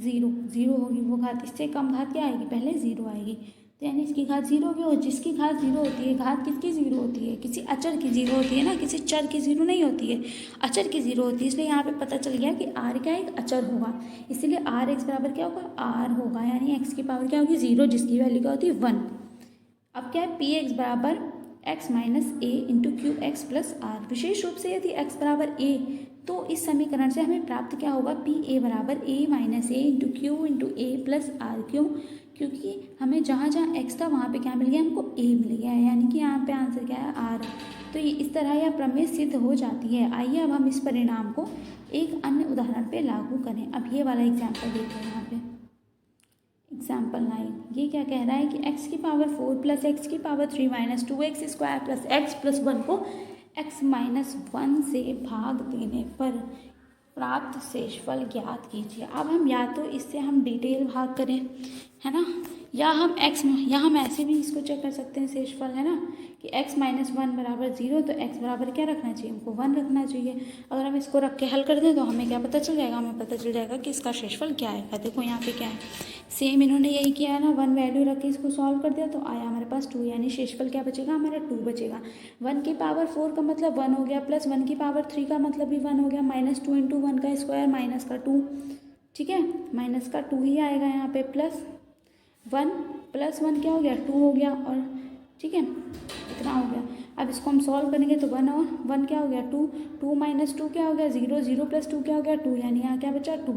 0 होगी वो घात। इससे कम घात क्या आएगी, पहले 0 आएगी, तो यानी इसकी घात 0 होगी। और जिसकी घात 0 होती है, घात किसकी 0 होती है, किसी अचर की 0 होती है ना, किसी चर की 0 नहीं होती है, अचर की 0 होती है। इसलिए यहाँ पे पता चल गया कि r क्या एक अचर होगा, इसीलिए rx बराबर क्या होगा, r होगा, यानी x की पावर क्या होगी, 0, जिसकी वैल्यू क्या होती है 1। अब क्या है, px बराबर x minus a into Q X plus R. विशेष रूप से यदि x बराबर a, तो इस समीकरण से हमें प्राप्त क्या होगा, पी ए बराबर a minus a into Q into A plus R. क्यों, क्योंकि हमें जहाँ जहाँ x था वहाँ पे क्या मिल गया, हमको a मिल गया है, यानी कि यहाँ पे आंसर क्या है, r। तो ये इस तरह यह प्रमेय सिद्ध हो जाती है। आइए अब हम इस परिणाम को एक अन्य उदाहरण पे लागू करें। अब ये वाला एग्जाम्पल देखो, यहाँ पे एग्जाम्पल 9, ये क्या कह रहा है कि x की पावर 4 प्लस एक्स की power 3 minus 2x square plus x plus 1 को x माइनस 1 से भाग देने पर प्राप्त शेषफल ज्ञात कीजिए। अब हम या तो इससे हम डिटेल भाग करें, है ना, या हम ऐसे भी इसको चेक कर सकते हैं शेषफल, है ना, कि x माइनस 1 बराबर 0, तो x बराबर क्या रखना चाहिए, हमको 1 रखना चाहिए। अगर हम इसको रख के हल कर दें तो हमें क्या पता चल जाएगा, हमें पता चल जाएगा कि इसका शेषफल क्या आएगा। देखो यहाँ पे क्या है, सेम इन्होंने यही किया है ना, 1 वैल्यू रख के इसको सॉल्व कर दिया तो आया हमारे पास 2, यानी शेषफल क्या बचेगा, हमारा 2 बचेगा। 1 की पावर 4 का मतलब 1 हो गया, प्लस 1 की पावर 3 का मतलब भी 1 हो गया, माइनस 2 इंटू 1 का स्क्वायर माइनस का 2, ठीक है, माइनस का 2 ही आएगा यहाँ पे, प्लस 1 प्लस 1 क्या हो गया, 2 हो गया, और ठीक है इतना हो गया। अब इसको हम सॉल्व करेंगे तो 1 और 1 क्या हो गया, 2 माइनस 2 क्या हो गया, 0, 0 प्लस 2 क्या हो गया, 2, यानी यहाँ क्या बचा, 2,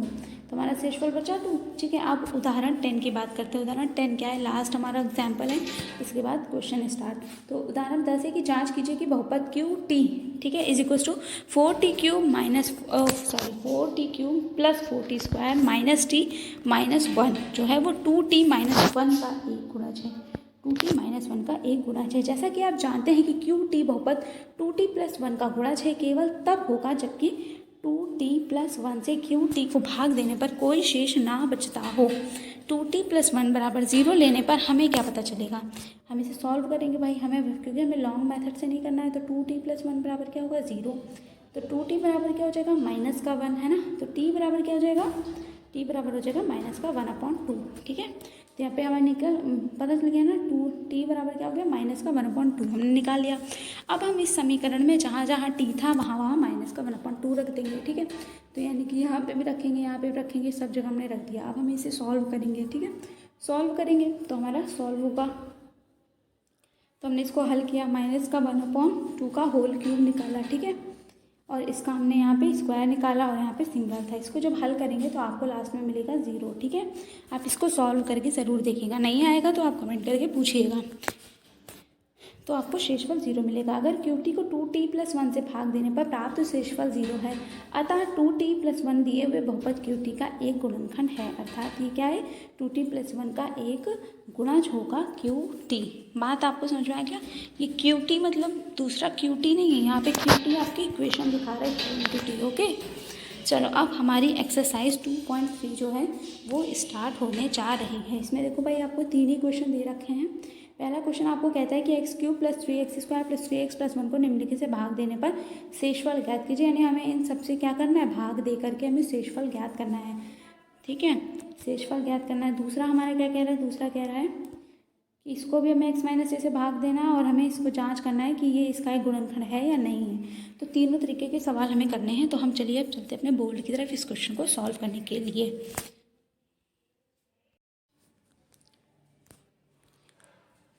तो हमारा शेषफल बचा 2। ठीक है, अब उदाहरण 10 की बात करते हैं। उदाहरण 10 क्या है, लास्ट हमारा एग्जाम्पल है, इसके बाद क्वेश्चन स्टार्ट। तो उदाहरण 10 है कि जांच कीजिए कि बहुपद क्यू टी, ठीक है, is equal to 4t cube plus 4t square minus T minus 1 जो है वो 2t माइनस 1 का एक गुणज है, 2t माइनस 1 का एक गुणज है। जैसा कि आप जानते हैं कि क्यू टी बहुपद 2t प्लस 1 का गुणज है केवल तब होगा जबकि 2t प्लस 1 से क्यू टी को भाग देने पर कोई शेष ना बचता हो। 2t प्लस 1 बराबर 0 लेने पर हमें क्या पता चलेगा, हम इसे सॉल्व करेंगे भाई, हमें क्योंकि हमें लॉन्ग मेथड से नहीं करना है, तो 2t प्लस 1 बराबर क्या होगा, 0। तो 2t बराबर क्या हो जाएगा, माइनस का 1 है ना, तो t बराबर क्या हो जाएगा, t बराबर हो जाएगा माइनस का 1/2, ठीक है। तो यहाँ पे हमें पता चल गया ना, 2t बराबर क्या हो गया, माइनस का 1/2 हमने निकाल लिया। अब हम इस समीकरण में जहाँ जहाँ t था वहाँ वहाँ माइनस का 1/2 रख देंगे, ठीक है। तो यानी कि यहाँ पे भी रखेंगे, यहाँ पे भी रखेंगे, सब जगह हमने रख दिया। अब हम इसे सॉल्व करेंगे, ठीक है। सॉल्व करेंगे तो हमारा सॉल्व होगा, तो हमने इसको हल किया, माइनस का 1/2 का होल क्यूब निकाला, ठीक है। और इसका हमने यहाँ पे स्क्वायर निकाला और यहाँ पे सिंगल था। इसको जब हल करेंगे तो आपको लास्ट में मिलेगा 0, ठीक है। आप इसको सॉल्व करके ज़रूर देखिएगा, नहीं आएगा तो आप कमेंट करके पूछिएगा, तो आपको शेषफल 0 मिलेगा। अगर क्यूब को 2t + 1 से भाग देने पर प्राप्त शेषफल 0 है, अतः 2t + 1 दिए हुए बहुपद क्यूटी का एक गुणनखंड है। अर्थात ये क्या है, 2t + 1 का एक गुणज होगा क्यूटी। बात आपको समझ में आ गया। ये क्यूटी मतलब दूसरा क्यूटी नहीं है, यहाँ पे क्यूटी आपकी इक्वेशन दिखा रहा है, क्यूटी, ओके। चलो अब हमारी एक्सरसाइज 2.3 जो है वो स्टार्ट होने जा रही है। इसमें देखो भाई, आपको 3 ही क्वेश्चन दे रखे हैं। पहला क्वेश्चन आपको कहता है कि x³ + 3x² + 3x + 1 को निम्नलिखित से भाग देने पर शेषफल ज्ञात कीजिए। यानी हमें इन सबसे क्या करना है, भाग दे करके हमें शेषफल ज्ञात करना है, ठीक है। शेषफल ज्ञात करना है। दूसरा हमारा क्या कह रहा है, दूसरा कह रहा है कि इसको भी हमें x - a से भाग देना है और हमें इसको जांच करना है कि ये इसका एक गुणनखंड है या नहीं है। तो तीनों तरीके के सवाल हमें करने हैं। तो हम चलिए अब चलते अपने बोर्ड की तरफ इस क्वेश्चन को सॉल्व करने के लिए।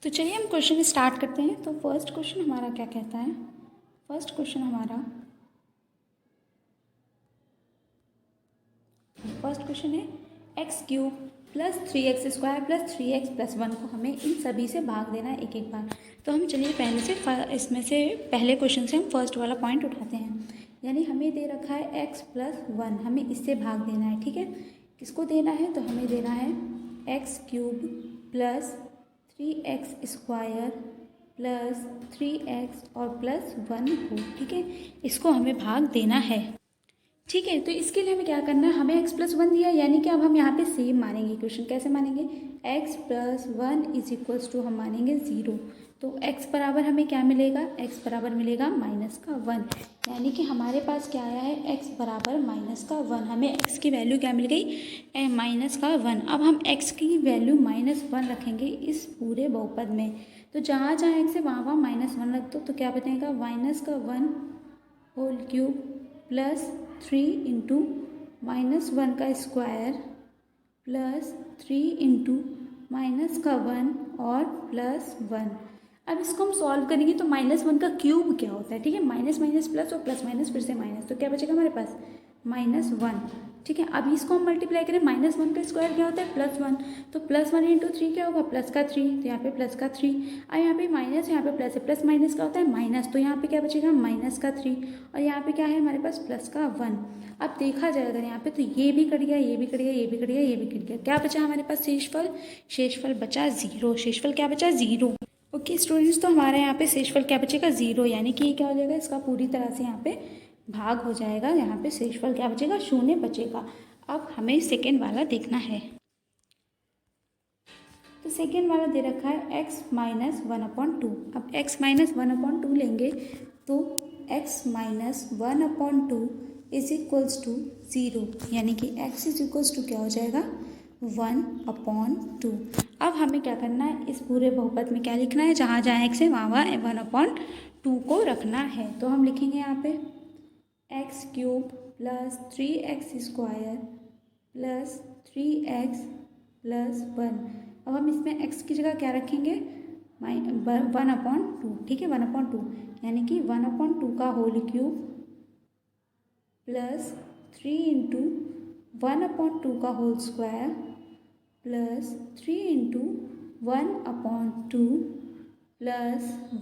तो चलिए हम क्वेश्चन स्टार्ट करते हैं। तो फर्स्ट क्वेश्चन हमारा क्या कहता है, फर्स्ट क्वेश्चन है x³ + 3x² + 3x + 1 को हमें इन सभी से भाग देना है एक एक बार। तो हम चलिए पहले से इसमें से पहले क्वेश्चन से हम फर्स्ट वाला पॉइंट उठाते हैं। यानी हमें दे रखा है x + 1, हमें इससे भाग देना है, ठीक है। किसको देना है, तो हमें देना है x³ + 3x² + 3x और +1 को, ठीक है। इसको हमें भाग देना है, ठीक है। तो इसके लिए हमें क्या करना है, हमें x + 1 दिया, यानी कि अब हम यहाँ पे सेम मानेंगे इक्वेशन। कैसे मानेंगे, x + 1 = हम मानेंगे 0। तो x बराबर हमें क्या मिलेगा, x बराबर मिलेगा -1, यानी कि हमारे पास क्या आया है, x बराबर -1। हमें x की वैल्यू क्या मिल गई, -1। अब हम x की वैल्यू -1 रखेंगे इस पूरे बहुपद में। तो जहाँ जहाँ x है वहाँ वहाँ -1 रख दो, तो क्या बचेगा, -1 होल क्यूब + 3 × -1 का स्क्वायर + 3 × -1 और +1। अब इसको हम सॉल्व करेंगे तो -1 का क्यूब क्या होता है, ठीक है। माइनस माइनस प्लस और प्लस माइनस फिर से माइनस, तो क्या बचेगा हमारे पास, -1, ठीक है। अब इसको हम मल्टीप्लाई करें, -1 का स्क्वायर क्या होता है, +1, तो +1 × 3 क्या होगा, +3, तो यहाँ पे +3। अब यहाँ पे माइनस, यहाँ पे प्लस है, प्लस माइनस का होता है माइनस, तो यहाँ पे क्या बचेगा, -3, और यहाँ पे क्या है हमारे पास +1। अब देखा जाए अगर यहाँ पे, तो ये भी कट गया, ये भी कट गया, ये भी कट गया, ये भी कट गया, क्या बचा हमारे पास शेषफल, शेषफल बचा 0। शेषफल क्या बचा, 0। ओके स्टूडेंट्स, तो हमारे यहाँ पे शेषफल क्या बचेगा, 0, यानी कि ये क्या हो जाएगा, इसका पूरी तरह से यहाँ पे भाग हो जाएगा। यहाँ पे शेषफल क्या बचेगा, 0 बचेगा। अब हमें सेकेंड वाला देखना है। तो सेकेंड वाला दे रखा है x - 1/2। अब x - 1/2 लेंगे तो x - 1/2 = 0, यानी कि x = क्या हो जाएगा, 1/2। अब हमें क्या करना है, इस पूरे बहुपद में क्या लिखना है, जहाँ जहाँ x है वहाँ वहाँ 1/2 को रखना है। तो हम लिखेंगे यहाँ पे x³ + 3x² + 3x + 1। अब हम इसमें x की जगह क्या रखेंगे, 1/2, ठीक है, 1/2, यानी कि 1/2 का होल क्यूब + 3 × 1/2 का होल स्क्वायर + 3 × 1/2 +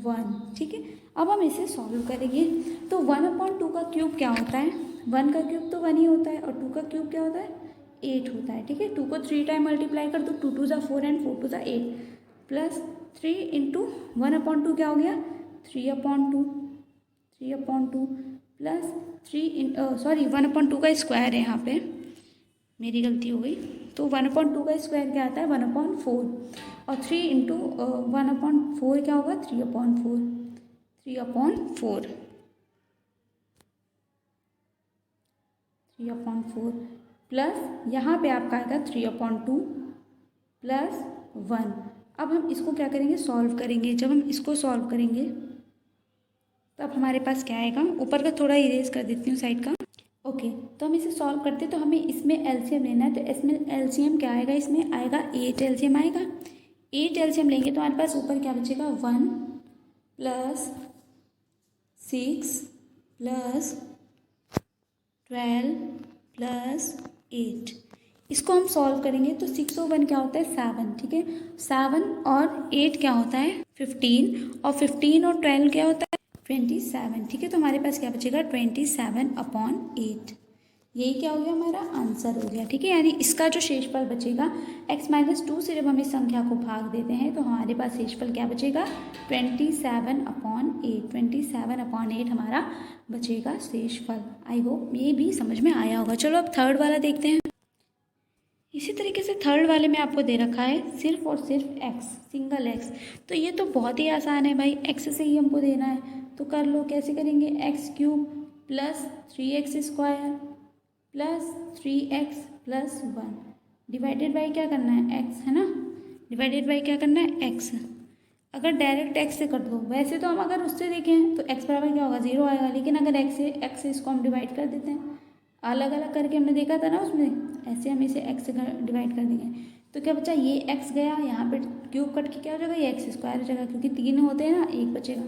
1, ठीक है। अब हम इसे सॉल्व करेंगे। तो 1/2 का क्यूब क्या होता है, 1 का क्यूब तो 1 ही होता है, और 2 का क्यूब क्या होता है, 8 होता है, ठीक है। 2 को 3 टाइम मल्टीप्लाई कर दो, 2 × 2 = 4 एंड 4 × 2 = 8, + 3 × 1/2 क्या हो गया, 3/2, 3/2 + 1/2 का स्क्वायर है, यहाँ पे मेरी गलती हो गई। तो 1/2 का स्क्वायर क्या आता है, 1/4, और 3 × 1/4 क्या होगा, 3/4, 3/4। 3/4 प्लस यहाँ पे आपका आएगा 3/2 प्लस 1। अब हम इसको क्या करेंगे, सॉल्व करेंगे। जब हम इसको सॉल्व करेंगे तब हमारे पास क्या आएगा, ऊपर का थोड़ा इरेज कर देती हूँ साइड का। ओके, तो हम इसे सॉल्व करते हैं तो हमें इसमें एलसीएम लेना है। तो इसमें एलसीएम क्या आएगा, इसमें आएगा 8 एलसीएम आएगा। 8 एलसीएम लेंगे तो हमारे पास ऊपर क्या बचेगा, 1 प्लस 6 प्लस 12 प्लस 8। इसको हम सॉल्व करेंगे तो 6 और 1 क्या होता है, 7। ठीक है, 7 और 8 क्या होता है, 15। और 15 और 12 क्या होता है, 27। ठीक है, तो हमारे पास क्या बचेगा, 27/8। यही क्या हो गया, हमारा आंसर हो गया। ठीक है, यानी इसका जो शेषफल बचेगा, x-2 से जब हम इस संख्या को भाग देते हैं तो हमारे पास शेषफल क्या बचेगा, 27/8। 27/8 हमारा बचेगा शेषफल। आई होप ये भी समझ में आया होगा। चलो अब थर्ड वाला देखते हैं। इसी तरीके से थर्ड वाले में आपको दे रखा है सिर्फ और सिर्फ x, सिंगल x। तो ये तो बहुत ही आसान है भाई, x से ही हमको देना है तो कर लो। कैसे करेंगे, x³ plus 3x² plus 3x plus 1 divided by क्या करना है, x, है ना। डिवाइडेड बाई क्या करना है, x। अगर डायरेक्ट x से कर दो, वैसे तो हम अगर उससे देखें तो x बराबर क्या होगा, 0 आएगा। लेकिन अगर x से इसको हम डिवाइड कर देते हैं, अलग अलग करके हमने देखा था ना उसमें, ऐसे हम इसे x से डिवाइड कर देंगे तो क्या बचा, ये x गया, यहाँ पे क्यूब कट के क्या हो जाएगा, ये x² हो जाएगा। क्योंकि 3 होते हैं ना, 1 बचेगा,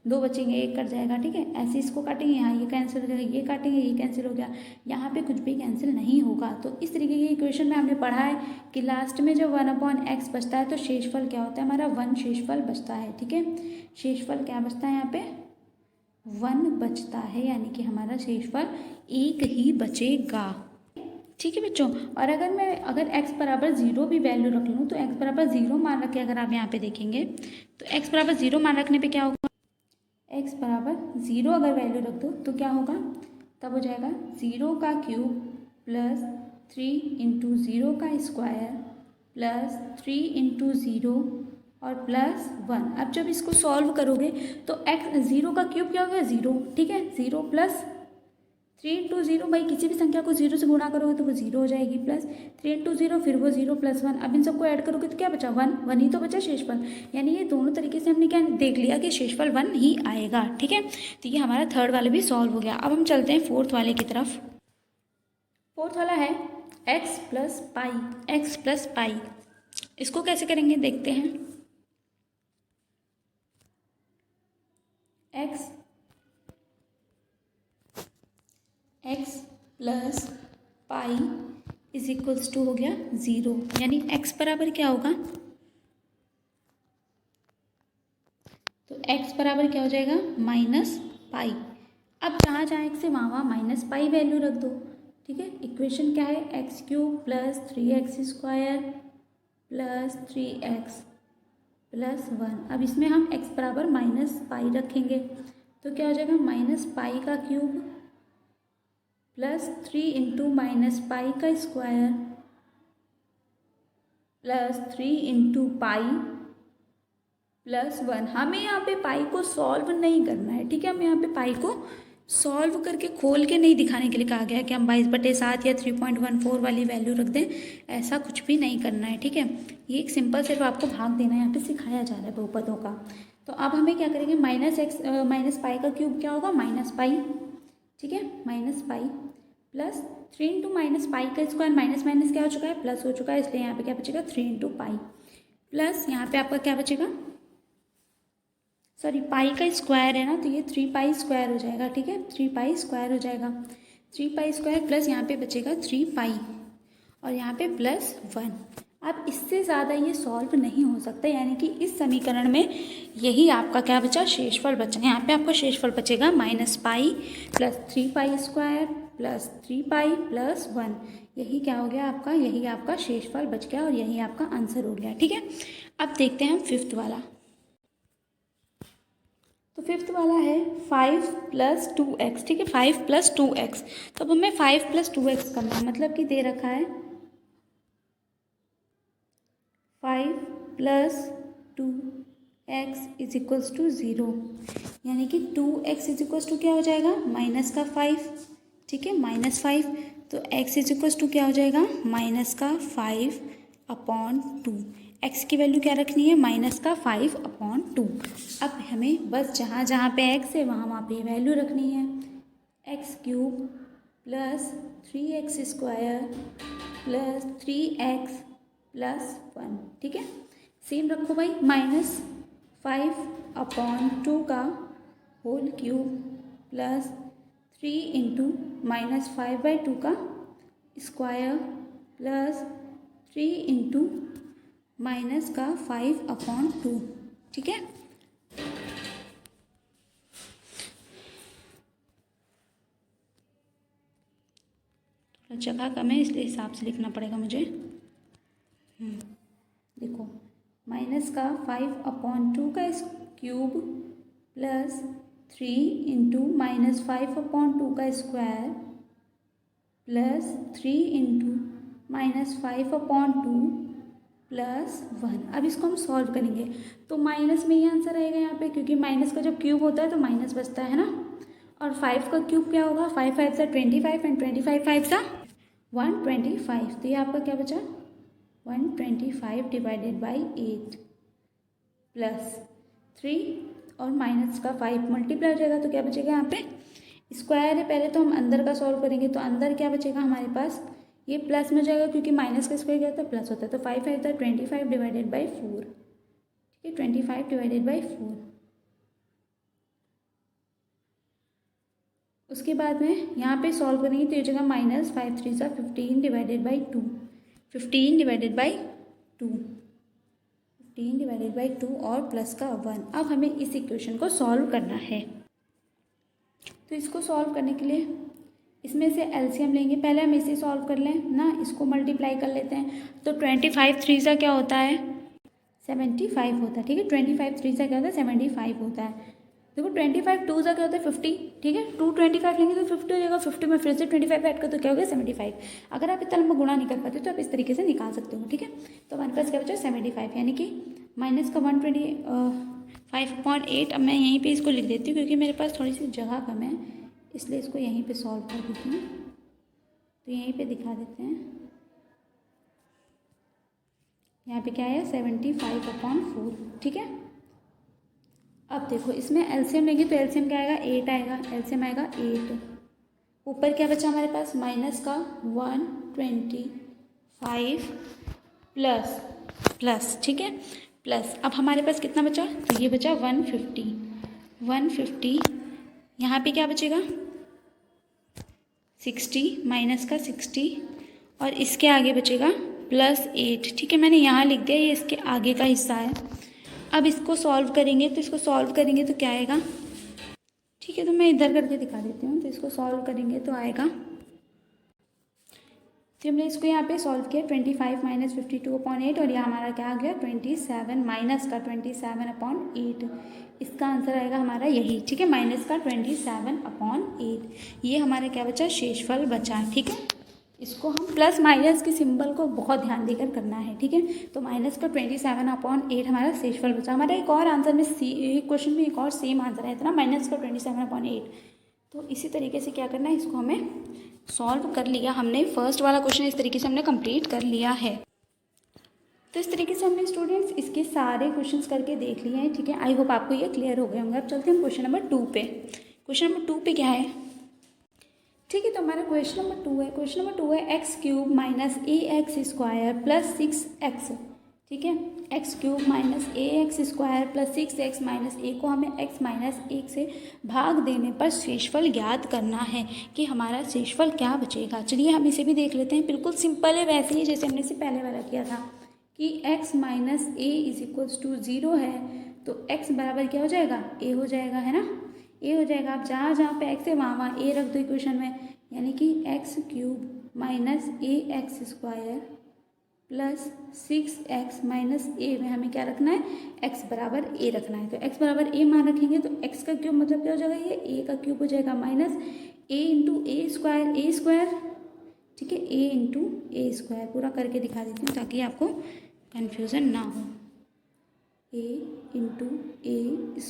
2 बचेंगे, 1 कट जाएगा। ठीक है, ऐसे इसको काटेंगे, यहाँ ये कैंसिल हो जाएगा, ये काटेंगे, ये कैंसिल हो गया, यहाँ पे कुछ भी कैंसिल नहीं होगा। तो इस तरीके की इक्वेशन में हमने पढ़ा है कि लास्ट में जब 1/x बचता है तो शेषफल क्या होता है, हमारा 1 शेषफल बचता है। ठीक है, शेषफल क्या बचता है, यहाँ पे 1 बचता है, यानी कि हमारा शेषफल 1 ही बचेगा। ठीक है बच्चों, और अगर x बराबर 0 भी वैल्यू रख लूँ तो x बराबर 0 मान रखे अगर आप यहाँ पे देखेंगे तो x बराबर 0 मान रखने पे क्या होगा, x बराबर 0 अगर वैल्यू रख दो तो क्या होगा, तब हो जाएगा 0 का क्यूब प्लस 3 इंटू 0 का स्क्वायर प्लस 3 इंटू 0 और प्लस 1। अब जब इसको सॉल्व करोगे तो x 0 का क्यूब क्या हो गया, 0। ठीक है, 0 प्लस 3 इंटू 0, भाई किसी भी संख्या को 0 से गुणा करोगे तो वो 0 हो जाएगी, प्लस 3 इंटू 0 फिर वो 0 प्लस 1। अब इन सबको ऐड करोगे तो क्या बचा, 1 ही तो बचा शेषफल। यानी ये दोनों तरीके से हमने क्या देख लिया कि शेषफल 1 ही आएगा। ठीक है, तो ये हमारा थर्ड वाला भी सॉल्व हो गया। अब हम चलते हैं फोर्थ वाले की तरफ। फोर्थ वाला है x प्लस पाई। इसको कैसे करेंगे देखते हैं। x plus pi is equals to हो गया 0, यानी x बराबर क्या होगा, तो x बराबर क्या हो जाएगा, -पाई। अब जहाँ जहाँ x है वहाँ -पाई वैल्यू रख दो। ठीक है, इक्वेशन क्या है, x³ plus 3x² plus 3x plus 1। अब इसमें हम x बराबर -पाई रखेंगे तो क्या हो जाएगा, -पाई का क्यूब प्लस 3 इंटू -पाई का square plus 3 into pi plus 1। हमें यहाँ पे पाई को सॉल्व नहीं करना है। ठीक है, हमें यहाँ पे पाई को सॉल्व करके खोल के नहीं दिखाने के लिए कहा गया है कि हम 22/7 या 3.14 वाली वैल्यू रख दें, ऐसा कुछ भी नहीं करना है। ठीक है, ये एक सिंपल सिर्फ आपको भाग देना है, यहाँ पे सिखाया जा रहा है बहुपदों का। तो अब हमें क्या करेंगे, -पाई का क्यूब क्या होगा, -पाई। ठीक है, -पाई प्लस 3 इंटू -पाई का स्क्वायर, माइनस माइनस क्या हो चुका है, प्लस हो चुका है, इसलिए यहाँ पे क्या बचेगा, 3 इंटू पाई प्लस यहाँ पे आपका क्या बचेगा, सॉरी पाई का स्क्वायर है ना, तो ये 3π² हो जाएगा। ठीक है, 3π² हो जाएगा, 3π² प्लस यहाँ पे बचेगा 3π और यहाँ पे प्लस 1। अब इससे ज़्यादा ये सॉल्व नहीं हो सकता, यानी कि इस समीकरण में यही आपका क्या बचा, शेषफल बचा। यहाँ पे आपका शेषफल बचेगा -पाई प्लस 3π² प्लस 3π प्लस 1। यही क्या हो गया आपका, यही आपका शेषफल बच गया और यही आपका आंसर हो गया। ठीक है, अब देखते हैं हम फिफ्थ वाला। तो फिफ्थ वाला है 5 + 2x। ठीक है, 5 + 2x। तो अब हमें 5 + 2x करना है, मतलब कि दे रखा है 5 + 2x इज इक्वल्स टू 0, यानी कि 2x इज इक्वल्स टू क्या हो जाएगा, -5। ठीक है, -5, तो x इज इक्वल्स टू क्या हो जाएगा, -5/2। x की वैल्यू क्या रखनी है, -5/2। अब हमें बस जहाँ जहाँ पे x है वहाँ पे वैल्यू रखनी है, x³ + 3x² + 3x + 1, ठीक है। सेम रखो भाई, -5/2 का होल क्यूब प्लस 3 इंटू -5/2 का स्क्वायर प्लस 3 इंटू -5/2, ठीक है। थोड़ा जगह कम है इसलिए हिसाब से लिखना पड़ेगा मुझे। देखो, -5/2 का क्यूब प्लस 3 इंटू -5/2 का स्क्वायर प्लस 3 इंटू -5/2 प्लस 1। अब इसको हम सॉल्व करेंगे तो माइनस में ही आंसर आएगा यहाँ पे, क्योंकि माइनस का जब क्यूब होता है तो माइनस बचता है ना। और 5 का क्यूब क्या होगा, 5 5 सा 25 एंड 25 5 सा 125। तो ये आपका क्या बचा, 125 डिवाइडेड बाई 8 प्लस 3 और माइनस का 5 मल्टीप्लाई हो जाएगा तो क्या बचेगा यहाँ पे, स्क्वायर है। पहले तो हम अंदर का सॉल्व करेंगे तो अंदर क्या बचेगा हमारे पास, ये प्लस में जाएगा क्योंकि माइनस का स्क्वायर क्या होता है, प्लस होता है। तो 5 5 था 25 डिवाइडेड बाई 4, ठीक है, 25 डिवाइडेड बाई 4। उसके बाद में यहाँ पे सॉल्व करेंगे तो ये जगह -5 3 सा 15 divided by 2, 15 divided by 2, 15 divided by 2 और प्लस का 1। अब हमें इस इक्वेशन को सॉल्व करना है। तो इसको सॉल्व करने के लिए इसमें से एलसीएम लेंगे। पहले हम इसे सॉल्व कर लें ना, इसको मल्टीप्लाई कर लेते हैं। तो 25 3 सा क्या होता है, 75 होता है, ठीक है। 25 3 सा क्या होता है, 75 होता है। देखो 25 2 सा क्या होता है, 50, ठीक है। 2 25 लेंगे तो 50 हो जाएगा, 50 में फिर से 25 ऐड कर तो क्या हो गया 75। अगर आप इतना लंबा गुणा नहीं कर पाते तो आप इस तरीके से निकाल सकते हो, ठीक है। तो हमारे पास क्या बचा, 75, यानी कि माइनस का 125/8। अब मैं यहीं पे इसको लिख देती हूँ क्योंकि मेरे पास थोड़ी सी जगह कम है, इसलिए इसको यहीं पे सॉल्व कर देती हूँ। तो यहीं पे दिखा देते हैं, यहाँ पे क्या है 75/4, ठीक है। अब देखो इसमें एलसीएम लेंगे तो एलसीएम क्या आएगा, 8 आएगा, एलसीएम आएगा 8। ऊपर क्या बचा हमारे पास, माइनस का 125 प्लस, ठीक है, प्लस। अब हमारे पास कितना बचा, तो ये बचा 150। यहाँ पे क्या बचेगा 60, माइनस का 60 और इसके आगे बचेगा +8, ठीक है। मैंने यहाँ लिख दिया, ये इसके आगे का हिस्सा है। अब इसको सॉल्व करेंगे तो क्या आएगा, ठीक है। तो मैं इधर करके दिखा देती हूँ। तो इसको सॉल्व करेंगे तो आएगा, तो हमने इसको यहाँ पे सॉल्व किया 25 - 52/8 और यहाँ हमारा क्या आ गया 27 माइनस का 27/8। इसका आंसर आएगा हमारा यही, ठीक है, माइनस का 27/8। ये हमारा क्या बचा, शेषफल बचा, ठीक है। इसको हम प्लस माइनस के सिंबल को बहुत ध्यान देकर करना है, ठीक है। तो माइनस का 27/8 हमारा शेषफल बचा। हमारा एक और आंसर में क्वेश्चन में एक और सेम आंसर है इतना, माइनस का 27/8। तो इसी तरीके से क्या करना है, इसको हमें सॉल्व कर लिया हमने। फर्स्ट वाला क्वेश्चन इस तरीके से हमने कंप्लीट कर लिया है। तो इस तरीके से हमने स्टूडेंट्स इसके सारे क्वेश्चंस करके देख लिए हैं, ठीक है। आई होप आपको ये क्लियर हो गए होंगे। अब चलते हैं क्वेश्चन नंबर 2 पे। क्वेश्चन नंबर 2 पे क्या है, ठीक है। तो हमारा क्वेश्चन नंबर 2 है, क्वेश्चन नंबर 2 है x³ - ax² + 6x, ठीक है। x³ - ax² + 6x - a को हमें x - 1 से भाग देने पर शेषफल ज्ञात करना है कि हमारा शेषफल क्या बचेगा। चलिए हम इसे भी देख लेते हैं। बिल्कुल सिंपल है, वैसे ही जैसे हमने इसे पहले वाला किया था कि x - a = 0 है तो x बराबर क्या हो जाएगा, a हो जाएगा, है ना, a हो जाएगा। आप जहाँ जहाँ पे x है वहाँ वहाँ a रख दो इक्वेशन में, यानी कि x³ - ax² + 6x - a में हमें क्या रखना है, x बराबर a रखना है। तो x बराबर a मान रखेंगे तो x का क्यूब मतलब क्या हो जाएगा, ये a का क्यूब हो जाएगा माइनस a × a², ठीक है, a × a²। पूरा करके दिखा देती हूँ ताकि आपको कन्फ्यूज़न ना हो। a × a² +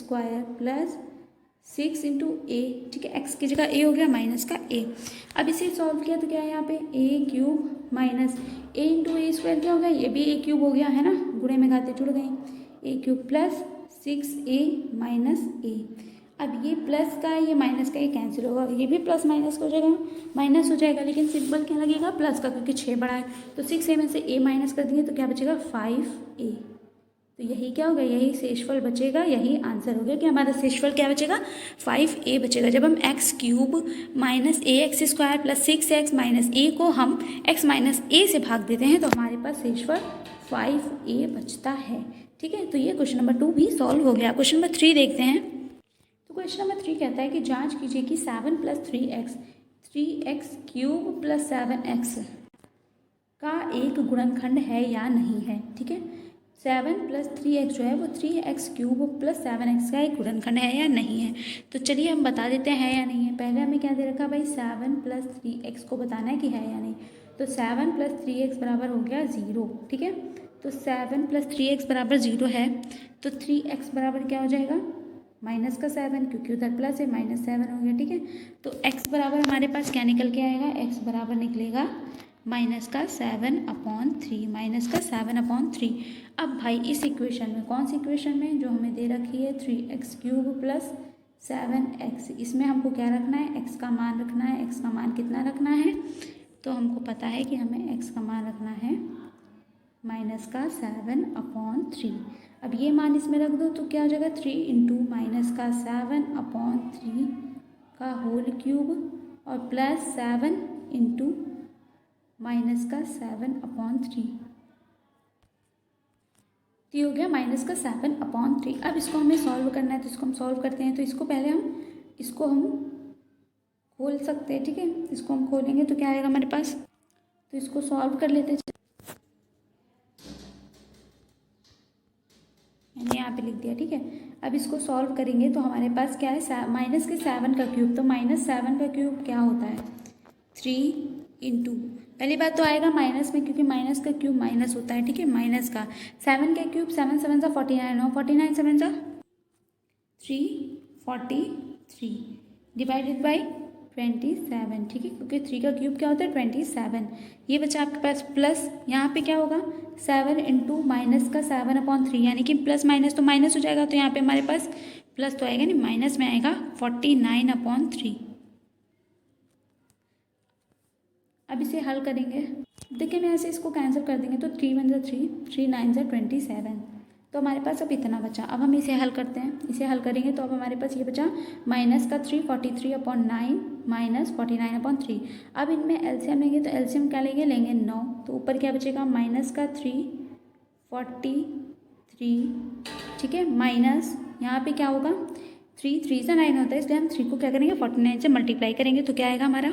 6 इंटू ए, ठीक है, एक्स की जगह ए हो गया माइनस का ए। अब इसे सॉल्व किया तो क्या है यहाँ पे ए क्यूब माइनस ए इंटू ए स्क्वायर क्या हो गया, ये भी ए क्यूब हो गया है ना, गुणे में घाते जुड़ गए, ए क्यूब प्लस 6a माइनस ए। अब ये प्लस का ये माइनस का ये कैंसिल होगा, ये भी प्लस माइनस हो जाएगा, माइनस हो जाएगा, लेकिन सिंबल क्या लगेगा प्लस का, क्योंकि 6 बड़ा है। तो 6a में से a माइनस कर देंगे तो क्या बचेगा 5a। तो यही क्या होगा, यही शेषफल बचेगा, यही आंसर हो गया कि हमारा शेषफल क्या बचेगा 5a बचेगा। जब हम X cube minus A X square plus 6x minus A को हम x माइनस ए से भाग देते हैं तो हमारे पास शेषफल 5a बचता है। ठीक है, तो ये क्वेश्चन नंबर 2 भी सॉल्व हो गया। क्वेश्चन नंबर 3 देखते हैं। तो क्वेश्चन नंबर 3 कहता है कि जांच कीजिए कि 7 plus 3x cube plus 7x का एक गुणनखंड है या नहीं है। ठीक है, 7 प्लस 3x जो है वो 3x क्यूब प्लस 7x का एक गुणनखंड है या नहीं है। तो चलिए हम बता देते हैं या नहीं है। पहले हमें क्या दे रखा भाई, 7 प्लस 3x को बताना है कि है या नहीं। तो 7 प्लस 3x बराबर हो गया 0। ठीक है, तो 7 प्लस 3x बराबर 0 है, तो 3x बराबर क्या हो जाएगा माइनस का 7, क्योंकि उधर प्लस है, -7 हो गया। ठीक है, तो x बराबर हमारे पास क्या निकल के आएगा, x बराबर निकलेगा माइनस का 7/3, माइनस का 7/3। अब भाई इस इक्वेशन में, कौन सी इक्वेशन में, जो हमें दे रखी है 3x क्यूब प्लस 7x, इसमें हमको क्या रखना है, x का मान रखना है। x का मान कितना रखना है, तो हमको पता है कि हमें x का मान रखना है माइनस का 7/3। अब ये मान इसमें रख दो तो क्या हो जाएगा 3 इंटू माइनस का 7/3 का होल क्यूब और प्लस 7 इंटू माइनस का 7/3, तो ये हो गया माइनस का 7/3। अब इसको हमें सॉल्व करना है, तो इसको हम सॉल्व करते हैं। तो इसको पहले हम खोल सकते हैं। ठीक है, इसको हम खोलेंगे तो क्या आएगा हमारे पास, तो इसको सॉल्व कर लेते हैं। मैंने यहाँ पे लिख दिया। ठीक है, अब इसको सॉल्व करेंगे तो हमारे पास क्या है, माइनस के 7 का क्यूब, तो -7 का क्यूब क्या होता है 3 इंटू, पहली बात तो आएगा माइनस में, क्योंकि माइनस का क्यूब माइनस होता है। ठीक है, माइनस का 7 का क्यूब, 7 7 सा 49 हो, 49 7 सा 343 डिवाइडेड बाई 27। ठीक है, क्योंकि 3 का क्यूब क्या होता है 27। ये बचा आपके पास प्लस, यहाँ पे क्या होगा 7 इंटू माइनस का 7/3, यानी कि प्लस माइनस तो माइनस हो जाएगा, तो यहाँ पे हमारे पास प्लस तो आएगा नहीं, माइनस में आएगा 49/3। अब इसे हल करेंगे, देखिए मैं ऐसे इसको कैंसिल कर देंगे तो 3 1 3, 3 9 27, तो हमारे पास अब इतना बचा। अब हम इसे हल करते हैं, इसे हल करेंगे तो अब हमारे पास ये बचा माइनस का 3 43/9 माइनस 49/3। अब इनमें एलसीएम लेंगे तो एलसीएम क्या लेंगे 9, तो ऊपर क्या बचेगा माइनस का 343। ठीक है, माइनस यहाँ पे क्या होगा 3 3 से 9 होता है, इसलिए हम 3 को क्या करेंगे 49 से मल्टीप्लाई करेंगे, तो क्या आएगा हमारा,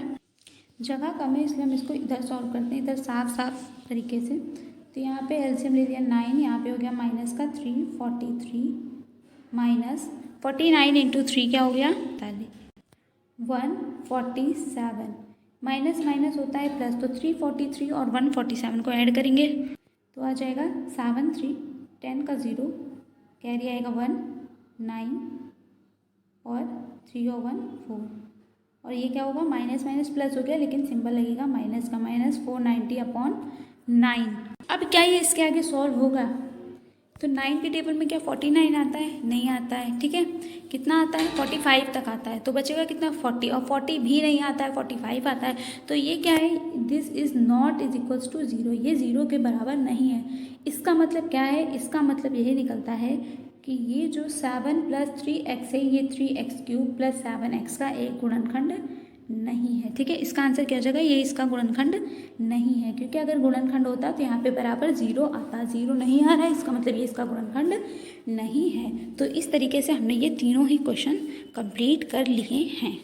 जगह कम है इसलिए हम इसको इधर सॉल्व करते हैं, इधर साफ साफ तरीके से। तो यहाँ पे एलसीएम ले लिया 9, यहाँ पे हो गया माइनस का 343 माइनस 49 इंटू 3 क्या हो गया 147, माइनस माइनस होता है प्लस, तो 343 और 147 को ऐड करेंगे तो आ जाएगा 7 3 10 का 0, कैरी आएगा 1 9 और 3 और 1 4, और ये क्या होगा माइनस माइनस प्लस हो गया, लेकिन सिंबल लगेगा माइनस का, माइनस 490/9। अब क्या ये इसके आगे सॉल्व होगा, तो 9 के टेबल में क्या 49 आता है, नहीं आता है। ठीक है, कितना आता है 45 तक आता है, तो बचेगा कितना 40, और 40 भी नहीं आता है, 45 आता है। तो ये क्या है, this is not is equals to 0, ये 0 के बराबर नहीं है। इसका मतलब क्या है, इसका मतलब यही निकलता है कि ये जो 7 प्लस 3x है, ये 3x क्यूब प्लस 7x का एक गुणनखंड नहीं है। ठीक है, इसका आंसर क्या हो जाएगा, ये इसका गुणनखंड नहीं है, क्योंकि अगर गुणनखंड होता तो यहाँ पे बराबर 0 आता, 0 नहीं आ रहा है, इसका मतलब ये इसका गुणनखंड नहीं है। तो इस तरीके से हमने ये तीनों ही क्वेश्चन कंप्लीट कर लिए हैं।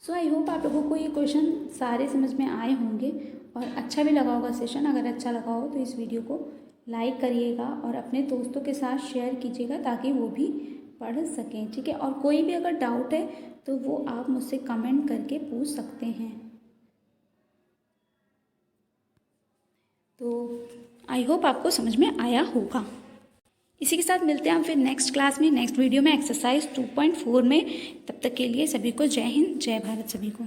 सो आई होप आप लोगों को ये क्वेश्चन सारे समझ में आए होंगे और अच्छा भी लगा होगा सेशन। अगर अच्छा लगा हो तो इस वीडियो को लाइक करिएगा और अपने दोस्तों के साथ शेयर कीजिएगा ताकि वो भी पढ़ सकें। ठीक है, और कोई भी अगर डाउट है तो वो आप मुझसे कमेंट करके पूछ सकते हैं। तो आई होप आपको समझ में आया होगा। इसी के साथ मिलते हैं हम फिर नेक्स्ट क्लास में, नेक्स्ट वीडियो में, एक्सरसाइज 2.4 में। तब तक के लिए सभी को जय हिंद, जय भारत सभी को।